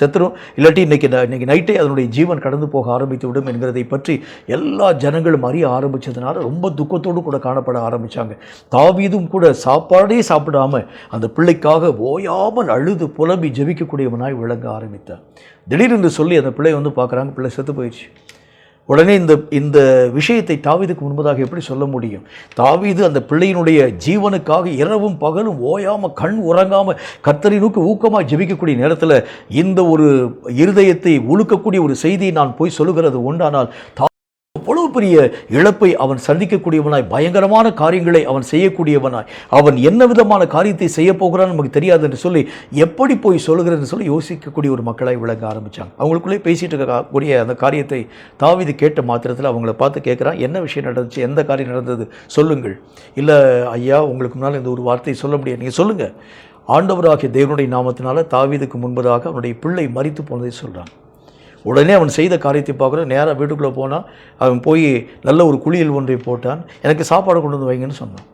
செத்துரும், இல்லாட்டி இன்னைக்கு நைட்டே அதனுடைய ஜீவன் கடந்து போக ஆரம்பித்து விடும் என்கிறதை பற்றி எல்லா ஜனங்களும் அறிய ஆரம்பித்ததுனால ரொம்ப துக்கத்தோடு கூட காணப்பட ஆரம்பித்தாங்க. தாவீதும் கூட சாப்பாடே சாப்பிடாம அந்த பிள்ளைக்காக ஓயாமல் அழுது புலம்பி ஜெபிக்கக்கூடியவனாய் விளங்க ஆரம்பித்தார். திடீரென்று சொல்லி அந்த பிள்ளை பார்க்குறாங்க, பிள்ளை செத்து போயிடுச்சு. உடனே இந்த விஷயத்தை தாவீதுக்கு முன்பதாக எப்படி சொல்ல முடியும்? தாவீது அந்த பிள்ளையினுடைய ஜீவனுக்காக இரவும் பகலும் ஓயாமல் கண் உறங்காமல் கர்த்தரை நோக்கி ஊக்கமாக ஜெபிக்கக்கூடிய நேரத்தில் இந்த ஒரு இருதயத்தை உழுக்கக்கூடிய ஒரு செய்தியை நான் போய் சொல்லுகிறது உண்டானால் அவ்வளவு பெரிய இழப்பை அவன் சந்திக்கக்கூடியவனாய், பயங்கரமான காரியங்களை அவன் செய்யக்கூடியவனாய், அவன் என்ன விதமான காரியத்தை செய்ய போகிறான்னு நமக்கு தெரியாது என்று சொல்லி எப்படி போய் சொல்லுகிறன்னு சொல்லி யோசிக்கக்கூடிய ஒரு மக்களாய் விளங்க ஆரம்பித்தாங்க. அவங்களுக்குள்ளே பேசிட்டு இருக்கக்கூடிய அந்த காரியத்தை தாவீது கேட்ட மாத்திரத்தில் அவங்கள பார்த்து கேட்குறான், என்ன விஷயம் நடந்துச்சு, எந்த காரியம் நடந்தது சொல்லுங்கள். இல்லை ஐயா, உங்களுக்கு முன்னால் இந்த ஒரு வார்த்தையை சொல்ல முடியாது, நீங்கள் சொல்லுங்கள். ஆண்டவராகிய தேவனுடைய நாமத்தினால தாவீதுக்கு முன்பதாக அவனுடைய பிள்ளை மரித்து போனதை சொல்கிறான். உடனே அவன் செய்த காரியத்தை பார்க்குற, நேராக வீட்டுக்குள்ளே போனான். அவன் போய் நல்ல ஒரு குளியல் ஒன்றை போட்டான். எனக்கு சாப்பாடு கொண்டு வந்து வைங்கன்னு சொன்னான்.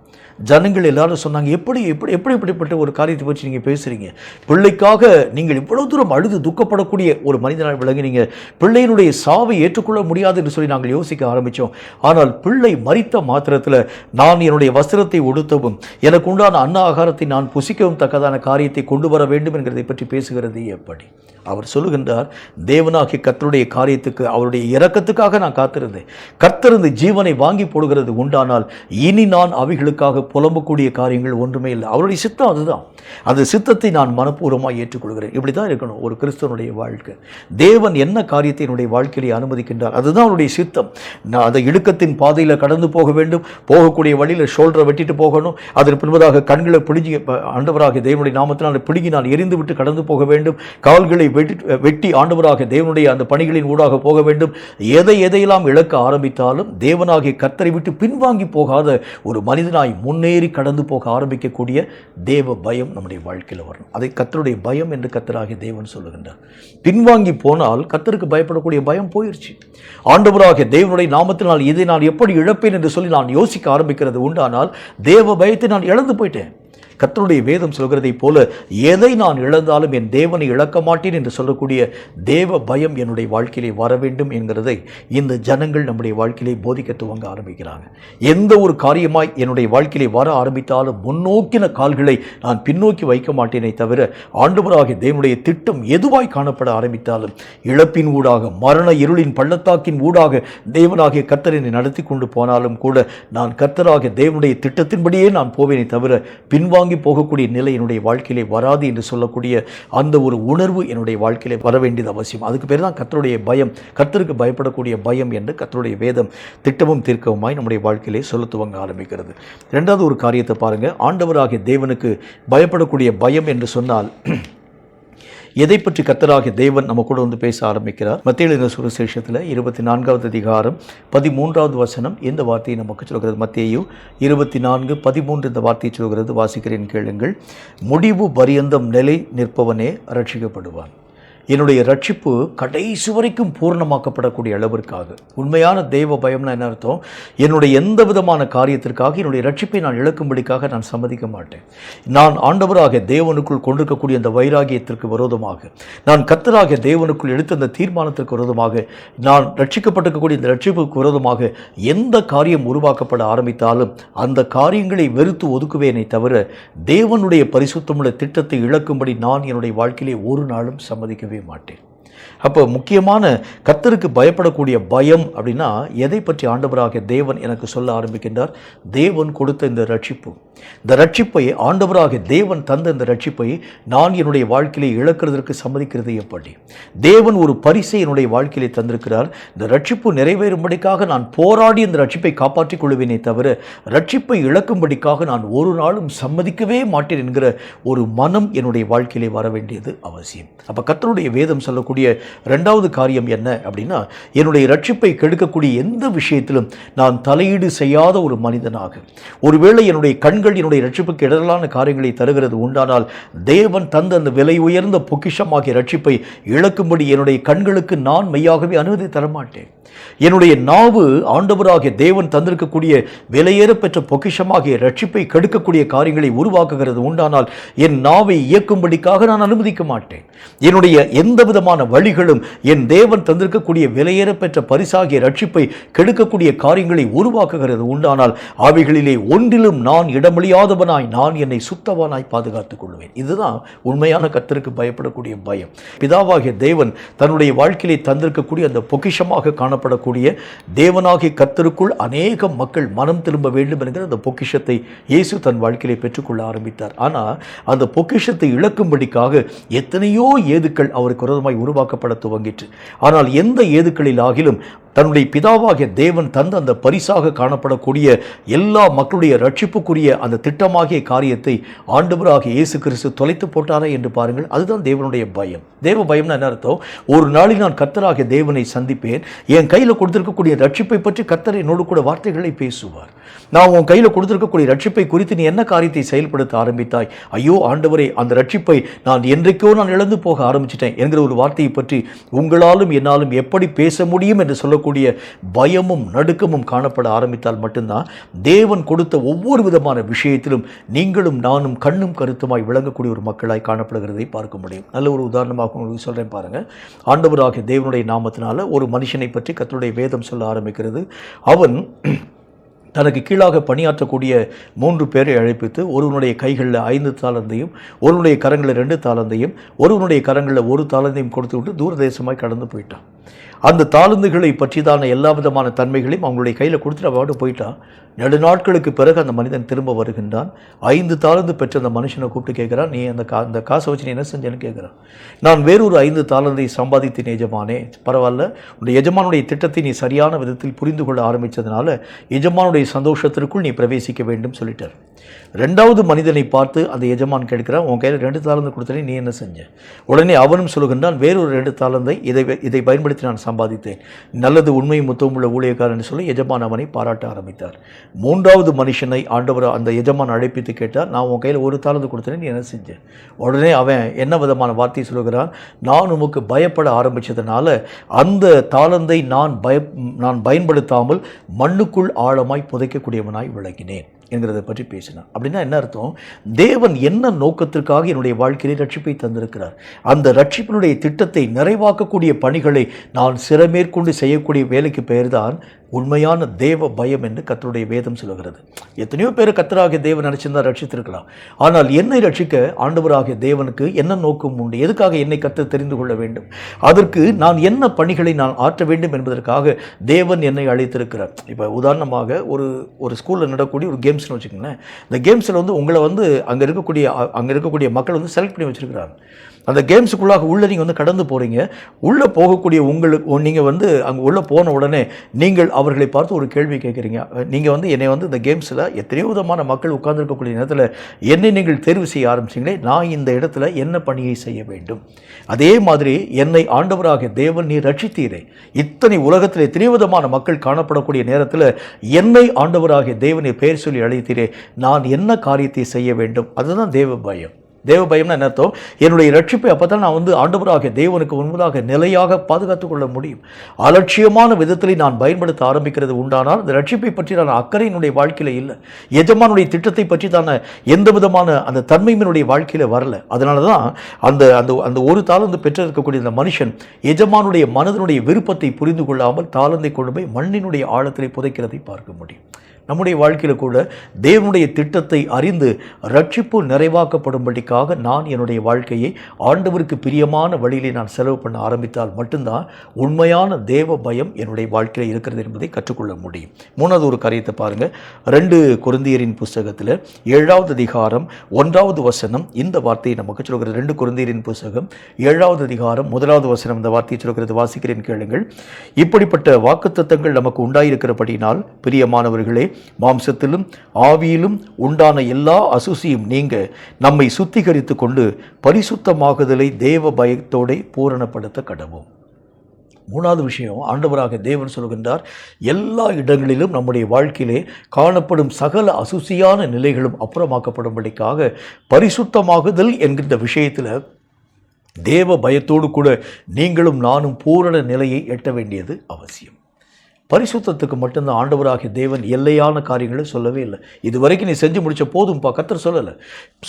ஜனங்கள் எல்லாரும் சொன்னாங்க, எப்படிப்பட்ட ஒரு காரியத்தை பற்றி நீங்கள் பேசுகிறீங்க? பிள்ளைக்காக நீங்கள் இவ்வளவு தூரம் அழுது துக்கப்படக்கூடிய ஒரு மனிதனால் விளங்கினீங்க. பிள்ளையினுடைய சாவை ஏற்றுக்கொள்ள முடியாது என்று சொல்லி நாங்கள் யோசிக்க ஆரம்பித்தோம். ஆனால் பிள்ளை மரித்த மாத்திரத்தில் நான் என்னுடைய வஸ்திரத்தை உடுத்தவும் எனக்கு உண்டான அன்ன ஆகாரத்தை நான் புசிக்கவும் தக்கதான காரியத்தை கொண்டு வர வேண்டும் என்கிறதை பற்றி பேசுகிறது எப்படி? அவர் சொல்லுகின்றார், தேவனாகிய கர்த்தருடைய காரியத்துக்கு, அவருடைய இரக்கத்துக்காக நான் காத்திருந்தேன். கர்த்தர் இந்த ஜீவனை வாங்கி போடுகிறது உண்டானால் இனி நான் அவைகளுக்காக புலம்பக்கூடிய காரியங்கள் ஒன்றுமே இல்லை. அவருடைய சித்தம் அதுதான். அந்த சித்தத்தை நான் மனப்பூர்வமாக ஏற்றுக்கொள்கிறேன். இப்படி தான் இருக்கணும் ஒரு கிறிஸ்தவனுடைய வாழ்க்கை. தேவன் என்ன காரியத்தை என்னுடைய வாழ்க்கையிலே அனுமதிக்கின்றார், அதுதான் அவருடைய சித்தம். நான் அந்த இடுக்கத்தின் பாதையில் கடந்து போக வேண்டும், போகக்கூடிய வழியில் ஷோல்டரை வெட்டிட்டு போகணும். அதற்கு பின்பதாக கண்களை பிடிஞ்சி ஆண்டவராக தேவனுடைய நாமத்தினால் பிடுங்கி நான் எரிந்து விட்டு கடந்து போக வேண்டும். கால்களை வெட்டி ஆண்டவராக தேவனுடைய அந்த பணிகளின் ஊடாக போக வேண்டும். எதையெல்லாம் இழக்க ஆரம்பித்தாலும் தேவனாகிய கர்த்தரை விட்டு பின்வாங்கி போகாத ஒரு மனிதனாய் முன்னேறி கடந்து போக ஆரம்பிக்கக்கூடிய தேவ பயம் நம்முடைய வாழ்க்கையில் வரணும். அதை கர்த்தருடைய பயம் என்று கர்த்தராகிய தேவன் சொல்லுகின்றார். பின்வாங்கி போனால் கர்த்தருக்கு பயப்படக்கூடிய பயம் போயிடுச்சு. ஆண்டவராகிய தேவனுடைய நாமத்தினால் இதை நான் எப்படி இழப்பேன் என்று சொல்லி நான் யோசிக்க ஆரம்பிக்கிறது உண்டானால் தேவ பயத்தை நான் இழந்து போயிட்டேன். கர்த்தருடைய வேதம் சொல்கிறதை போல எதை நான் இழந்தாலும் என் தேவனை இழக்க மாட்டேன் என்று சொல்லக்கூடிய தேவ பயம் என்னுடைய வாழ்க்கையிலே வர வேண்டும் என்கிறதை இந்த ஜனங்கள் நம்முடைய வாழ்க்கையிலே போதிக்க துவங்க ஆரம்பிக்கிறாங்க. எந்த ஒரு காரியமாய் என்னுடைய வாழ்க்கையிலே வர ஆரம்பித்தாலும் முன்னோக்கின கால்களை நான் பின்னோக்கி வைக்க மாட்டேனே தவிர ஆண்டவராகிய தேவனுடைய திட்டம் எதுவாய் காணப்பட ஆரம்பித்தாலும் இழப்பின் ஊடாக, மரண இருளின் பள்ளத்தாக்கின் ஊடாக தேவனாகிய கர்த்தரை நடத்தி கொண்டு போனாலும் கூட நான் கர்த்தராகிய தேவனுடைய திட்டத்தின்படியே நான் போவேனே தவிர பின்வாங்கி போகக்கூடிய நிலை என்னுடைய வாழ்க்கையிலே வராது என்று சொல்லக்கூடிய அந்த ஒரு உணர்வு என்னுடைய வாழ்க்கையிலே வர வேண்டியது அவசியம். அதுக்கு பேர் தான் கர்த்தருடைய பயம், கர்த்தருக்கு பயப்படக்கூடிய பயம் என்று கர்த்தருடைய வேதம் திட்டமும் தீர்க்கவுமாய் நம்முடைய வாழ்க்கையிலே சொல்ல துவங்க ஆரம்பிக்கிறது. இரண்டாவது ஒரு காரியத்தை பாருங்க. ஆண்டவராகிய தேவனுக்கு பயப்படக்கூடிய பயம் என்று சொன்னால் எதை பற்றி கர்த்தராகிய தேவன் நம்ம கூட வந்து பேச ஆரம்பிக்கிறார். மத்தேயு எழுதின சுவிசேஷத்தில் 24வது அதிகாரம் 13வது வசனம் இந்த வார்த்தையை நமக்கு சொல்கிறது. மத்தேயு 24:13 இந்த வார்த்தையை சொல்கிறது. வாசிக்கிறேன், கேளுங்கள். முடிவு பரியந்தம் நிலை நிற்பவனே ரட்சிக்கப்படுவான். என்னுடைய ரட்சிப்பு கடைசி வரைக்கும் பூர்ணமாக்கப்படக்கூடிய அளவிற்காக. உண்மையான தெய்வ பயம்னா என்ன அர்த்தம்? என்னுடைய எந்த விதமான காரியத்திற்காக என்னுடைய ரட்சிப்பை நான் இழக்கும்படிக்காக நான் சம்மதிக்க மாட்டேன். நான் ஆண்டவராக தேவனுக்குள் கொண்டிருக்கக்கூடிய அந்த வைராகியத்திற்கு விரோதமாக, நான் கர்த்தராகிய தேவனுக்குள் எடுத்த அந்த தீர்மானத்திற்கு விரோதமாக, நான் ரட்சிக்கப்பட்டிருக்கக்கூடிய இந்த ரட்சிப்புக்கு விரோதமாக எந்த காரியம் உருவாக்கப்பட ஆரம்பித்தாலும் அந்த காரியங்களை வெறுத்து ஒதுக்குவேனே தவிர தேவனுடைய பரிசுத்தமுள்ள திட்டத்தை இழக்கும்படி நான் என்னுடைய வாழ்க்கையிலே ஒரு நாளும் சம்மதிக்கவே மாட்டேன். அப்போ முக்கியமான கர்த்தருக்கு பயப்படக்கூடிய பயம் அப்படின்னா எதை பற்றி ஆண்டவராகிய தேவன் எனக்கு சொல்ல ஆரம்பிக்கின்றார்? தேவன் கொடுத்த இந்த ரட்சிப்பு, இந்த ரட்சிப்பை, ஆண்டவராகிய தேவன் தந்த இந்த ரட்சிப்பை நான் என்னுடைய வாழ்க்கையிலே இழக்கிறதற்கு சம்மதிக்கிறது எப்படி? தேவன் ஒரு பரிசை என்னுடைய வாழ்க்கையிலே தந்திருக்கிறார். இந்த ரட்சிப்பு நிறைவேறும்படிக்காக நான் போராடி இந்த ரட்சிப்பை காப்பாற்றிக் கொள்வேனே தவிர ரட்சிப்பை இழக்கும்படிக்காக நான் ஒரு நாளும் சம்மதிக்கவே மாட்டேன் என்கிற ஒரு மனம் என்னுடைய வாழ்க்கையிலே வர வேண்டியது அவசியம். அப்போ கர்த்தருடைய வேதம் சொல்லக்கூடிய இரண்டாவது காரியம் என்ன அப்படின்னா, என்னுடைய ரட்சிப்பை கெடுக்கக்கூடிய எந்த விஷயத்திலும் நான் தலையீடு செய்யாத ஒரு மனிதனாக, ஒருவேளை என்னுடைய கண்கள் என்னுடைய ரட்சிப்புக்கு இடரலான காரியங்களை தருகிறது உண்டானால் தேவன் தந்த அந்த விலை உயர்ந்த பொக்கிஷமாகிய ரட்சிப்பை இழக்கும்படி என்னுடைய கண்களுக்கு நான் மெய்யாகவே அனுமதி தரமாட்டேன். என்னுடைய நாவு ஆண்டவராகிய தேவன் தந்திருக்கக்கூடிய விலையேற பெற்ற பொக்கிஷமாகிய ரட்சிப்பை கெடுக்கக்கூடிய காரியங்களை உருவாக்குகிறது உண்டானால் என் நாவை இயக்கும்படிக்காக நான் அனுமதிக்க மாட்டேன். என்னுடைய எந்த விதமான வழிகளும் என் தேவன் தந்திருக்கக்கூடிய விலையேற பெற்ற பரிசாகிய ரட்சிப்பை கெடுக்கக்கூடிய காரியங்களை உருவாக்குகிறது உண்டானால் அவைகளிலே ஒன்றிலும் நான் இடமளியாதவனாய் நான் என்னை சுத்தவனாய் பாதுகாத்துக் கொள்வேன். இதுதான் உண்மையான கர்த்தருக்கு பயப்படக்கூடிய பயம். பிதாவாகிய தேவன் தன்னுடைய வாழ்க்கையிலே தந்திருக்கக்கூடிய அந்த பொக்கிஷமாக காணப்படக்கூடிய தேவனாகிய கர்த்தருக்குள் அநேக மக்கள் மனம் திரும்ப வேண்டும் என்கிற அந்த பொக்கிஷத்தை இயேசு தன் வாழ்க்கையிலே பெற்றுக்கொள்ள ஆரம்பித்தார். ஆனால் அந்த பொக்கிஷத்தை இழக்கும்படிக்காக எத்தனையோ ஏதுக்கள் அவருக்கு விரோதமாய் உருவாக்கப்பட துவங்கிற்று. ஆனால் எந்த ஏதுக்களில் ஆகிலும் தன்னுடைய பிதாவாகிய தேவன் தந்த அந்த பரிசாக காணப்படக்கூடிய எல்லா மக்களுடைய ரட்சிப்புக்குரிய அந்த திட்டமாகிய காரியத்தை ஆண்டவராகிய இயேசு கிறிஸ்து தொலைத்து போட்டாரே என்று பாருங்கள். அதுதான் தேவனுடைய பயம். தேவ பயம்னா என்ன அர்த்தம்? ஒரு நாளில் நான் கர்த்தராகிய தேவனை சந்திப்பேன், என் கையில் கொடுத்திருக்கக்கூடிய ரட்சிப்பை பற்றி கர்த்தர் என்னோடு கூட வார்த்தைகளை பேசுவார். நான் உன் கையில் கொடுத்திருக்கக்கூடிய ரட்சிப்பை குறித்து நீ என்ன காரியத்தை செயல்படுத்த ஆரம்பித்தாய்? ஐயோ ஆண்டவரே, அந்த ரட்சிப்பை நான் என்றைக்கோ நான் இழந்து போக ஆரம்பிச்சிட்டேன் என்கிற ஒரு வார்த்தையை பற்றி உங்களாலும் என்னாலும் எப்படி பேச முடியும் என்று சொல்லக்கூடிய பயமும் நடுக்கமும் காணப்பட ஆரம்பித்தால் மட்டும்தான் தேவன் கொடுத்த ஒவ்வொரு விதமான விஷயத்திலும் நீங்களும் நானும் கண்ணும் கருத்துமாய் விளங்கக்கூடிய ஒரு மக்களாய் காணப்படுகிறதை பார்க்க முடியும். நல்ல ஒரு உதாரணமாக உங்களுக்கு சொல்கிறேன் பாருங்க. ஆண்டவராகிய தேவனுடைய நாமத்தினால ஒரு மனுஷனை பற்றி கர்த்தருடைய வேதம் சொல்ல ஆரம்பிக்கிறது. அவன் தனக்கு கீழாக பணியாற்றக்கூடிய 3 பேரை அழைப்பித்து ஒருவனுடைய கைகளில் 5 தாலந்தையும் ஒருவனுடைய கரங்களில் 2 தாலந்தையும் ஒருவனுடைய கரங்களில் 1 தாலந்தையும் கொடுத்து விட்டு தூரதேசமாய் கடந்து போயிட்டான். அந்த தாளந்துகளை பற்றிதான எல்லா விதமான தன்மைகளையும் அவங்களுடைய கையில் கொடுத்துட்டு அவட்டு போயிட்டான். நெடுநாட்களுக்கு பிறகு அந்த மனிதன் திரும்ப வருகின்றான். 5 தாளந்து பெற்ற அந்த மனுஷனை கூப்பிட்டு கேட்குறான், நீ அந்த காசை வச்சு நீ என்ன செஞ்சேன்னு கேட்குறான். நான் வேறொரு 5 தாளந்தை சம்பாதித்தேன் எஜமானே. பரவாயில்ல, உடைய எஜமானுடைய திட்டத்தை நீ சரியான விதத்தில் புரிந்து கொள்ள ஆரம்பித்ததுனால எஜமானுடைய சந்தோஷத்திற்குள் நீ பிரவேசிக்க வேண்டும் சொல்லிட்டார். 2வது மனிதனை பார்த்து அந்த எஜமான் கேட்கிறான், உன் கையில் 2 தாளந்து கொடுத்தனே, நீ என்ன செஞ்ச? உடனே அவனும் சொல்லுகின்றான், வேறொரு 2 தாளந்தை இதை பயன்படுத்தி நான் சம்பாதித்தேன். நல்லது, உண்மை முத்தம் உள்ள ஊழியக்காரன் சொல்லி எஜமான் அவனை பாராட்ட ஆரம்பித்தார். 3வது மனுஷனை ஆண்டவர் அந்த எஜமான் அழைப்பித்து கேட்டார், நான் உன் கையில் 1 தாளந்து கொடுத்தேன், நீ என்ன செஞ்ச? உடனே அவன் என்ன விதமான வார்த்தை சொல்லுகிறான், நான் உமக்கு பயப்பட ஆரம்பித்ததுனால அந்த தாளந்தை நான் பயன்படுத்தாமல் மண்ணுக்குள் ஆழமாய் புதைக்கக்கூடியவனாய் விளங்கினேன் என்கிறத பற்றி பேசினான். அப்படின்னா என்ன அர்த்தம்? தேவன் என்ன நோக்கத்திற்காக என்னுடைய வாழ்க்கையிலே ரட்சிப்பை தந்திருக்கிறார், அந்த ரட்சிப்பினுடைய திட்டத்தை நிறைவாக்கக்கூடிய பணிகளை நான் சிறமேற்கொண்டு செய்யக்கூடிய வேலைக்கு பெயர்தான் உண்மையான தேவ பயம் என்று கர்த்தருடைய வேதம் சொல்லுகிறது. எத்தனையோ பேர் கர்த்தராகிய தேவன் நினைச்சிருந்தா ரட்சித்திருக்கலாம். ஆனால் என்னை ரட்சிக்க ஆண்டவராகிய தேவனுக்கு என்ன நோக்கம் உண்டு? எதுக்காக என்னை கர்த்தர் தெரிந்து கொள்ள வேண்டும்? அதற்கு நான் என்ன பணிகளை நான் ஆற்ற வேண்டும் என்பதற்காக தேவன் என்னை அழைத்திருக்கிறார். இப்போ உதாரணமாக ஒரு ஸ்கூலில் நடக்கக்கூடிய ஒரு கேம்ஸ்னு வச்சுக்கோங்களேன். இந்த கேம்ஸில் உங்களை அங்கே இருக்கக்கூடிய மக்கள் செலக்ட் பண்ணி வச்சுருக்கிறாங்க. அந்த கேம்ஸுக்குள்ளாக உள்ளே நீங்கள் கடந்து போகிறீங்க. உள்ளே போகக்கூடிய நீங்கள் அங்கே உள்ளே போன உடனே நீங்கள் அவர்களை பார்த்து ஒரு கேள்வி கேட்குறீங்க. நீங்கள் என்னை இந்த கேம்ஸில் எத்தனையோ விதமான மக்கள் உட்கார்ந்துருக்கக்கூடிய நேரத்தில் என்னை நீங்கள் தேர்வு செய்ய ஆரம்பிச்சிங்களே, நான் இந்த இடத்துல என்ன பணியை செய்ய வேண்டும்? அதே மாதிரி என்னை ஆண்டவராகிய தேவன் நீ ரட்சித்தீரே, இத்தனை உலகத்தில் எத்தனையோ விதமான மக்கள் காணப்படக்கூடிய நேரத்தில் என்னை ஆண்டவராகிய தேவனை பெயர் சொல்லி அழைத்தீரே, நான் என்ன காரியத்தை செய்ய வேண்டும்? அதுதான் தேவ பயம். தேவ பயம்னா என்ன அர்த்தம்? என்னுடைய ரட்சிப்பை அப்போ தான் நான் ஆண்டவராகிய தேவனுக்கு முன்பதாக நிலையாக பாதுகாத்து கொள்ள முடியும். அலட்சியமான விதத்தில் நான் பயன்படுத்த ஆரம்பிக்கிறது உண்டானால் அந்த ரட்சிப்பை பற்றி நான் அக்கறை என்னுடைய வாழ்க்கையில் இல்லை. எஜமானுடைய திட்டத்தை பற்றி தானே எந்த விதமான அந்த தன்மையினுடைய வாழ்க்கையில் வரல. அதனால தான் அந்த 1 தாளந்து பெற்றிருக்கக்கூடிய அந்த மனுஷன் எஜமானுடைய மனதனுடைய விருப்பத்தை புரிந்து கொள்ளாமல் தாளந்தை கொண்டு போய் மண்ணினுடைய ஆழத்திலே புதைக்கிறதை பார்க்க முடியும். நம்முடைய வாழ்க்கையில் கூட தேவனுடைய திட்டத்தை அறிந்து ரட்சிப்பு நிறைவாக்கப்படும்படிக்காக நான் என்னுடைய வாழ்க்கையை ஆண்டவருக்கு பிரியமான வழியிலே நான் செலவு பண்ண ஆரம்பித்தால் மட்டும்தான் உண்மையான தேவ பயம் என்னுடைய வாழ்க்கையில் இருக்கிறது என்பதை கற்றுக்கொள்ள முடியும். 3வது ஒரு காரியத்தை பாருங்கள். 2 கொரிந்தியரின் புஸ்தகத்தில் 7வது அதிகாரம் 1வது வசனம் இந்த வார்த்தையை நமக்கு சொல்கிறது. 2 கொரிந்தியரின் புஸ்தகம் 7வது அதிகாரம் 1வது வசனம் இந்த வார்த்தையை சொல்கிறது. வாசிக்கிறேன், கேளுங்கள். இப்படிப்பட்ட வாக்குத்தத்தங்கள் நமக்கு உண்டாயிருக்கிறபடினால் பிரியமானவர்களே, மாம்சத்திலும் ஆவியிலும் உண்டான எல்லா அசுசியும் நீங்க நம்மை சுத்திகரித்து கொண்டு பரிசுத்தமாகுதலை தேவ பயத்தோட பூரணப்படுத்த கடவோம். 3வது விஷயம், ஆண்டவராக தேவன் சொல்கின்றார், எல்லா இடங்களிலும் நம்முடைய வாழ்க்கையிலே காணப்படும் சகல அசுசியான நிலைகளும் அப்புறமாக்கப்படும்படிக்காக பரிசுத்தமாகுதல் என்கின்ற விஷயத்தில் தேவ பயத்தோடு கூட நீங்களும் நானும் பூரண நிலையை எட்ட வேண்டியது அவசியம். பரிசுத்தத்துக்கு மட்டும்தான் ஆண்டவராகிய தேவன் எல்லையான காரியங்களை சொல்லவே இல்லை. இதுவரைக்கும் நீ செஞ்சு முடிச்ச போதும்பா கர்த்தர் சொல்லலை.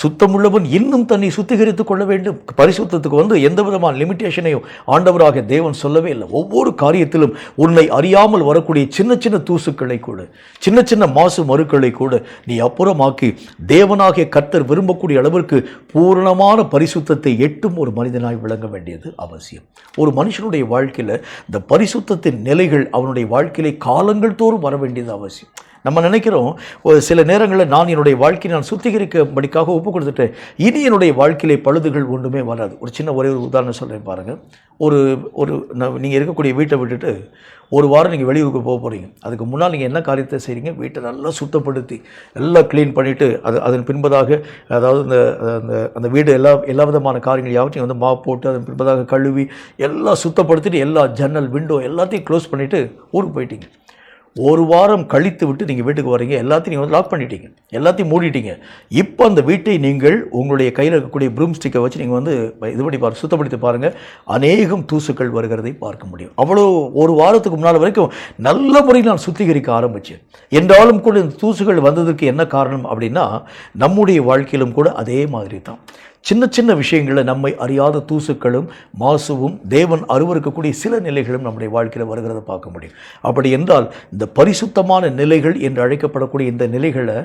சுத்தமுள்ளவன் இன்னும் தன்னை சுத்திகரித்து கொள்ள வேண்டும். பரிசுத்தத்துக்கு எந்த விதமான லிமிட்டேஷனையும் ஆண்டவராகிய தேவன் சொல்லவே இல்லை. ஒவ்வொரு காரியத்திலும் உன்னை அறியாமல் வரக்கூடிய சின்ன சின்ன தூசுக்களை கூட, சின்ன சின்ன மாசு மறுக்களை கூட நீ அப்புறமாக்கி தேவனாகிய கர்த்தர் விரும்பக்கூடிய அளவிற்கு பூரணமான பரிசுத்தத்தை எட்டும் ஒரு மனிதனாய் விளங்க வேண்டியது அவசியம். ஒரு மனுஷனுடைய வாழ்க்கையில் இந்த பரிசுத்தத்தின் நிலைகள் அவனுடைய வாழ்க்கையிலே காலங்கள் தோறும் வர வேண்டியது அவசியம். நம்ம நினைக்கிறோம் ஒரு சில நேரங்களில் நான் என்னுடைய வாழ்க்கையை நான் சுத்திகரிக்கும்படிக்காக ஒப்பு கொடுத்துட்டேன், இனி என்னுடைய வாழ்க்கையிலே பழுதுகள் ஒன்றுமே வராது. ஒரு சின்ன ஒரே ஒரு உதாரணம் சொல்கிறேன் பாருங்கள். நீங்கள் இருக்கக்கூடிய வீட்டை விட்டுட்டு ஒரு வாரம் நீங்கள் வெளியூருக்கு போக போகிறீங்க. அதுக்கு முன்னால் நீங்கள் என்ன காரியத்தை செய்கிறீங்க? வீட்டை நல்லா சுத்தப்படுத்தி நல்லா க்ளீன் பண்ணிவிட்டு அதன் பின்பதாக, அதாவது அந்த வீடு எல்லா விதமான காரியங்கள் யாவற்றையும் வந்து மாப் போட்டு அதன் பின்பதாக கழுவி எல்லாம் சுத்தப்படுத்திட்டு எல்லா ஜன்னல் விண்டோ எல்லாத்தையும் க்ளோஸ் பண்ணிவிட்டு ஊருக்கு போயிட்டீங்க. ஒரு வாரம் கழித்து விட்டு நீங்கள் வீட்டுக்கு வரீங்க, எல்லாத்தையும் நீங்கள் வந்து லாக் பண்ணிட்டீங்க, எல்லாத்தையும் மூடிட்டீங்க. இப்போ அந்த வீட்டை நீங்கள் உங்களுடைய கையில் இருக்கக்கூடிய ப்ரூம் ஸ்டிக்கை வச்சு நீங்கள் வந்து இது பண்ணி சுத்தப்படுத்தி பாருங்கள். அநேகம் தூசுக்கள் வருகிறதை பார்க்க முடியும். அவ்வளோ ஒரு வாரத்துக்கு முன்னால் வரைக்கும் நல்ல முறையில் நான் சுத்திகரிக்க ஆரம்பித்தேன். என்றாலும் கூட இந்த தூசுகள் வந்ததற்கு என்ன காரணம் அப்படின்னா, நம்முடைய வாழ்க்கையிலும் கூட அதே மாதிரி தான். சின்ன சின்ன விஷயங்களில் நம்மை அறியாத தூசுக்களும் மாசுவும் தேவன் அருவருக்கக்கூடிய சில நிலைகளும் நம்முடைய வாழ்க்கையில் வருகிறத பார்க்க முடியும். அப்படி என்றால் இந்த பரிசுத்தமான நிலைகள் என்று அழைக்கப்படக்கூடிய இந்த நிலைகளை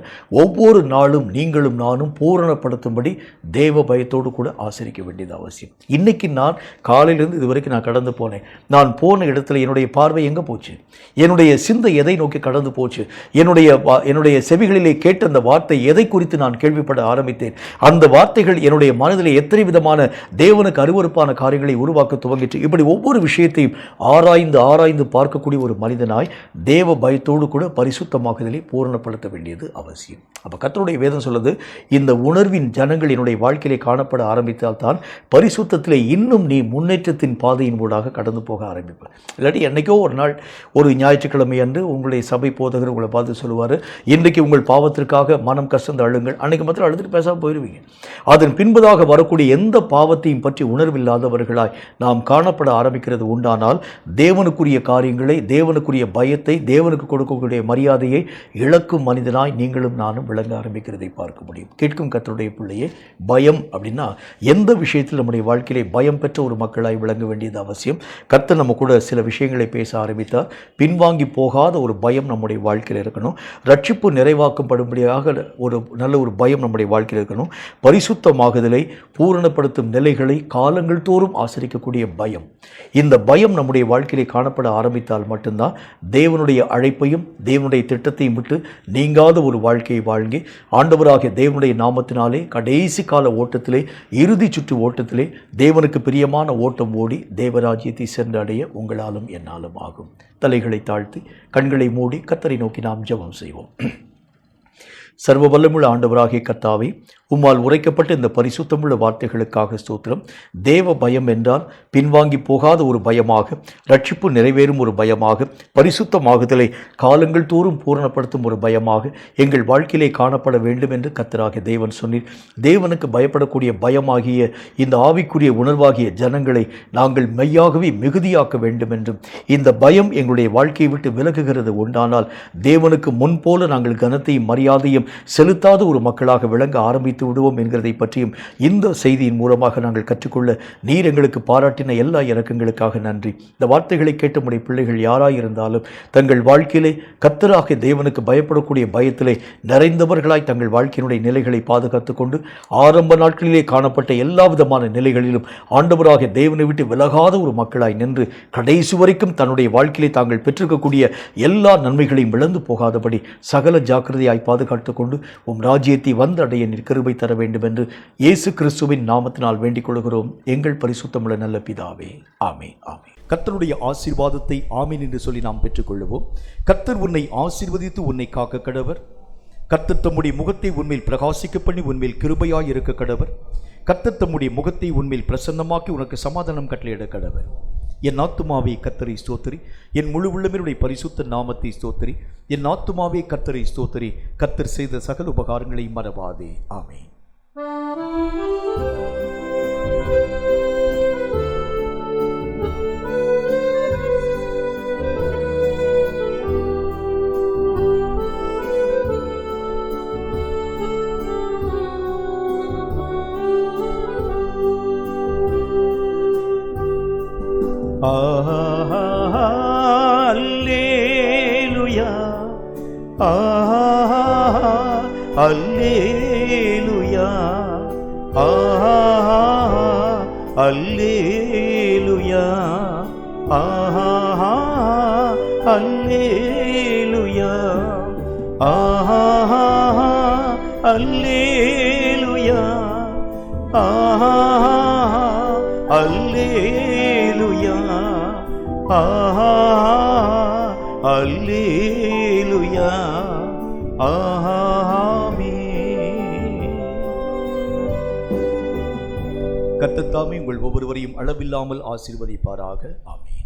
ஒவ்வொரு நாளும் நீங்களும் நானும் பூரணப்படுத்தும்படி தேவ பயத்தோடு கூட ஆசரிக்க வேண்டியது அவசியம். இன்றைக்கி நான் காலையிலேருந்து இது வரைக்கும் நான் கடந்து போனேன். நான் போன இடத்துல என்னுடைய பார்வை எங்கே போச்சு? என்னுடைய சிந்தை எதை நோக்கி கடந்து போச்சு? என்னுடைய செவிகளிலே கேட்ட அந்த வார்த்தை எதை குறித்து நான் கேள்விப்பட ஆரம்பித்தேன்? அந்த வார்த்தைகள் என்னுடைய மனதில் எத்தனை விதமான தேவனுக்கு அருவருப்பான காரியங்களை உருவாக்க துவங்கிட்டு, இப்படி ஒவ்வொரு விஷயத்தையும் ஆராய்ந்து பார்க்கக்கூடிய ஒரு மனிதனாய் தேவ பயத்தோடு கூட பரிசுத்தமாகுதலை பூரணப்படுத்த வேண்டியது அவசியம். அப்போ கர்த்தருடைய வேதம் சொல்லுது, இந்த உணர்வின் ஜனங்கள் என்னுடைய வாழ்க்கையிலே காணப்பட ஆரம்பித்தால் தான் பரிசுத்தத்திலே இன்னும் நீ முன்னேற்றத்தின் பாதையின் ஊடாக கடந்து போக ஆரம்பிப்பார். இல்லாட்டி என்னைக்கோ ஒரு நாள் ஒரு ஞாயிற்றுக்கிழமை அன்று உங்களுடைய சபை போதகர் உங்களை பார்த்து சொல்லுவார், இன்றைக்கு உங்கள் பாவத்திற்காக மனம் கசந்து அழுங்கள். அன்றைக்கு மாத்திரம் அழுதுட்டு பேசாமல் போயிடுவீங்க. அதன் பின்பதாக வரக்கூடிய எந்த பாவத்தையும் பற்றி உணர்வில்லாதவர்களாய் நாம் காணப்பட ஆரம்பிக்கிறது உண்டானால் தேவனுக்குரிய காரியங்களை, தேவனுக்குரிய பயத்தை, தேவனுக்கு கொடுக்கக்கூடிய மரியாதையை இழக்கும் மனிதனாய் நீங்களும் நானும் விளங்க ஆரம்பிக்கிறதை பார்க்க முடியும். கேட்கும் கர்த்தருடைய பிள்ளையே, பயம் அப்படின்னா எந்த விஷயத்தில் நம்முடைய வாழ்க்கையிலே பயம் பெற்ற ஒரு மக்களாய் விளங்க வேண்டியது அவசியம். கர்த்தர் நம்ம கூட சில விஷயங்களை பேச ஆரம்பித்தார். பின்வாங்கி போகாத ஒரு பயம் நம்முடைய வாழ்க்கையில் இருக்கணும். ரட்சிப்பு நிறைவாக்கப்படும்படியாக ஒரு நல்ல ஒரு பயம் நம்முடைய வாழ்க்கையில் இருக்கணும். பரிசுத்தமாகுதலை பூரணப்படுத்தும் நிலைகளை காலங்கள் தோறும் ஆசரிக்கக்கூடிய பயம். இந்த பயம் நம்முடைய வாழ்க்கையிலே காணப்பட ஆரம்பித்தால் மட்டும்தான் தேவனுடைய அழைப்பையும் தேவனுடைய திட்டத்தையும் விட்டு நீங்காத ஒரு வாழ்க்கையை வாழ்கி ஆண்டவராகிய தேவனுடைய நாமத்தினாலே கடைசி கால ஓட்டத்திலே, இறுதி சுற்று ஓட்டத்திலே தேவனுக்கு பிரியமான ஓட்டம் ஓடி தேவராஜ்யத்தை சென்றடைய உங்களாலும் என்னாலும் ஆகும். தலைகளை தாழ்த்தி கண்களை மூடி கர்த்தரை நோக்கி நாம் ஜெபம் செய்வோம். சர்வ வல்லமுள்ள ஆண்டவராகிய கர்த்தாவே, உம்மால் உரைக்கப்பட்ட இந்த பரிசுத்தமுள்ள வார்த்தைகளுக்காக ஸ்தோத்திரம். தேவ பயம் என்றால் பின்வாங்கி போகாத ஒரு பயமாக, ரட்சிப்பு நிறைவேறும் ஒரு பயமாக, பரிசுத்தமாகுதலை காலங்கள் தோறும் பூரணப்படுத்தும் ஒரு பயமாக எங்கள் வாழ்க்கையிலே காணப்பட வேண்டும் என்று கர்த்தராகிய தேவன் சொன்னீர். தேவனுக்கு பயப்படக்கூடிய பயமாகிய இந்த ஆவிக்குரிய உணர்வாகிய ஜனங்களை நாங்கள் மெய்யாகவே மிகுதியாக்க வேண்டும் என்றும், இந்த பயம் எங்களுடைய வாழ்க்கையை விட்டு விலகுகிறது உண்டானால் தேவனுக்கு முன்போல நாங்கள் கனத்தையும் மரியாதையும் செலுத்தாத ஒரு மக்களாக விளங்க ஆரம்பித்து விடுவோம் என்கிறதை பற்றியும் இந்த செய்தியின் மூலமாக நாங்கள் கற்றுக்கொள்ள நீர் எங்களுக்கு பாராட்டின எல்லா இரக்கங்களுக்காக நன்றி. இந்த வார்த்தைகளை கேட்ட நம்முடைய பிள்ளைகள் யாராயிருந்தாலும் தங்கள் வாழ்க்கையிலே கர்த்தராகிய தேவனுக்கு பயப்படக்கூடிய பயத்திலே நிறைந்தவர்களாய் தங்கள் வாழ்க்கையினுடைய நிலைகளை பாதுகாத்து கொண்டு ஆரம்ப நாட்களிலே காணப்பட்ட எல்லா விதமான நிலைகளிலும் ஆண்டவராகிய தேவனை விட்டு விலகாத ஒரு மக்களாய் நின்று கடைசி வரைக்கும் தன்னுடைய வாழ்க்கையிலே தாங்கள் பெற்றிருக்கக்கூடிய எல்லா நன்மைகளையும் இழந்து போகாதபடி சகல ஜாக்கிரதையாய் பாதுகாத்து கொண்டு உம் ராஜ்யத்தை வந்தடைய நீர் கிருபை தர வேண்டும் என்று இயேசு கிறிஸ்துவின் நாமத்தினால் வேண்டிக் கொள்கிறோம் எங்கள் பரிசுத்தமுள்ள நல்ல பிதாவே. ஆமென். ஆமென். கர்த்தருடைய ஆசீர்வாதத்தை ஆமீன் என்று சொல்லி நாம் பெற்றுக்கொள்வோம். கர்த்தர் உன்னை ஆசீர்வதித்து உன்னை காக்க கடவர். கர்த்தர் தம்முடைய முகத்தை உன்மேல் பிரகாசிக்க பண்ணி உன்மேல் கிருபையாய் இருக்க கடவர். கர்த்தர் தம்முடைய முகத்தை உன்மேல் பிரசன்னமாக்கி உனக்கு சமாதானம் கட்டளையிட கடவர். என் ஆத்துமாவே கர்த்தரை ஸ்தோத்திரி, என் முழு உள்ளவனுடைய பரிசுத்த நாமத்தை ஸ்தோத்திரி. என் ஆத்துமாவே கர்த்தரை ஸ்தோத்திரி, கர்த்தர் செய்த சகல உபகாரங்களை மறவாதே. ஆமென். அல்லேலூயா, அல்லேலூயா, அல்லேலூயா, அல்லேலூயா, ஆஹா அல்லேலூயா ஆஹா அல்லேலூயா ஆஹா அல்லேலூயா ஆமென். கர்த்தர் தாமே உங்கள் ஒவ்வொருவரையும் அளவில்லாமல் ஆசீர்வதிப்பாராக. ஆமென்.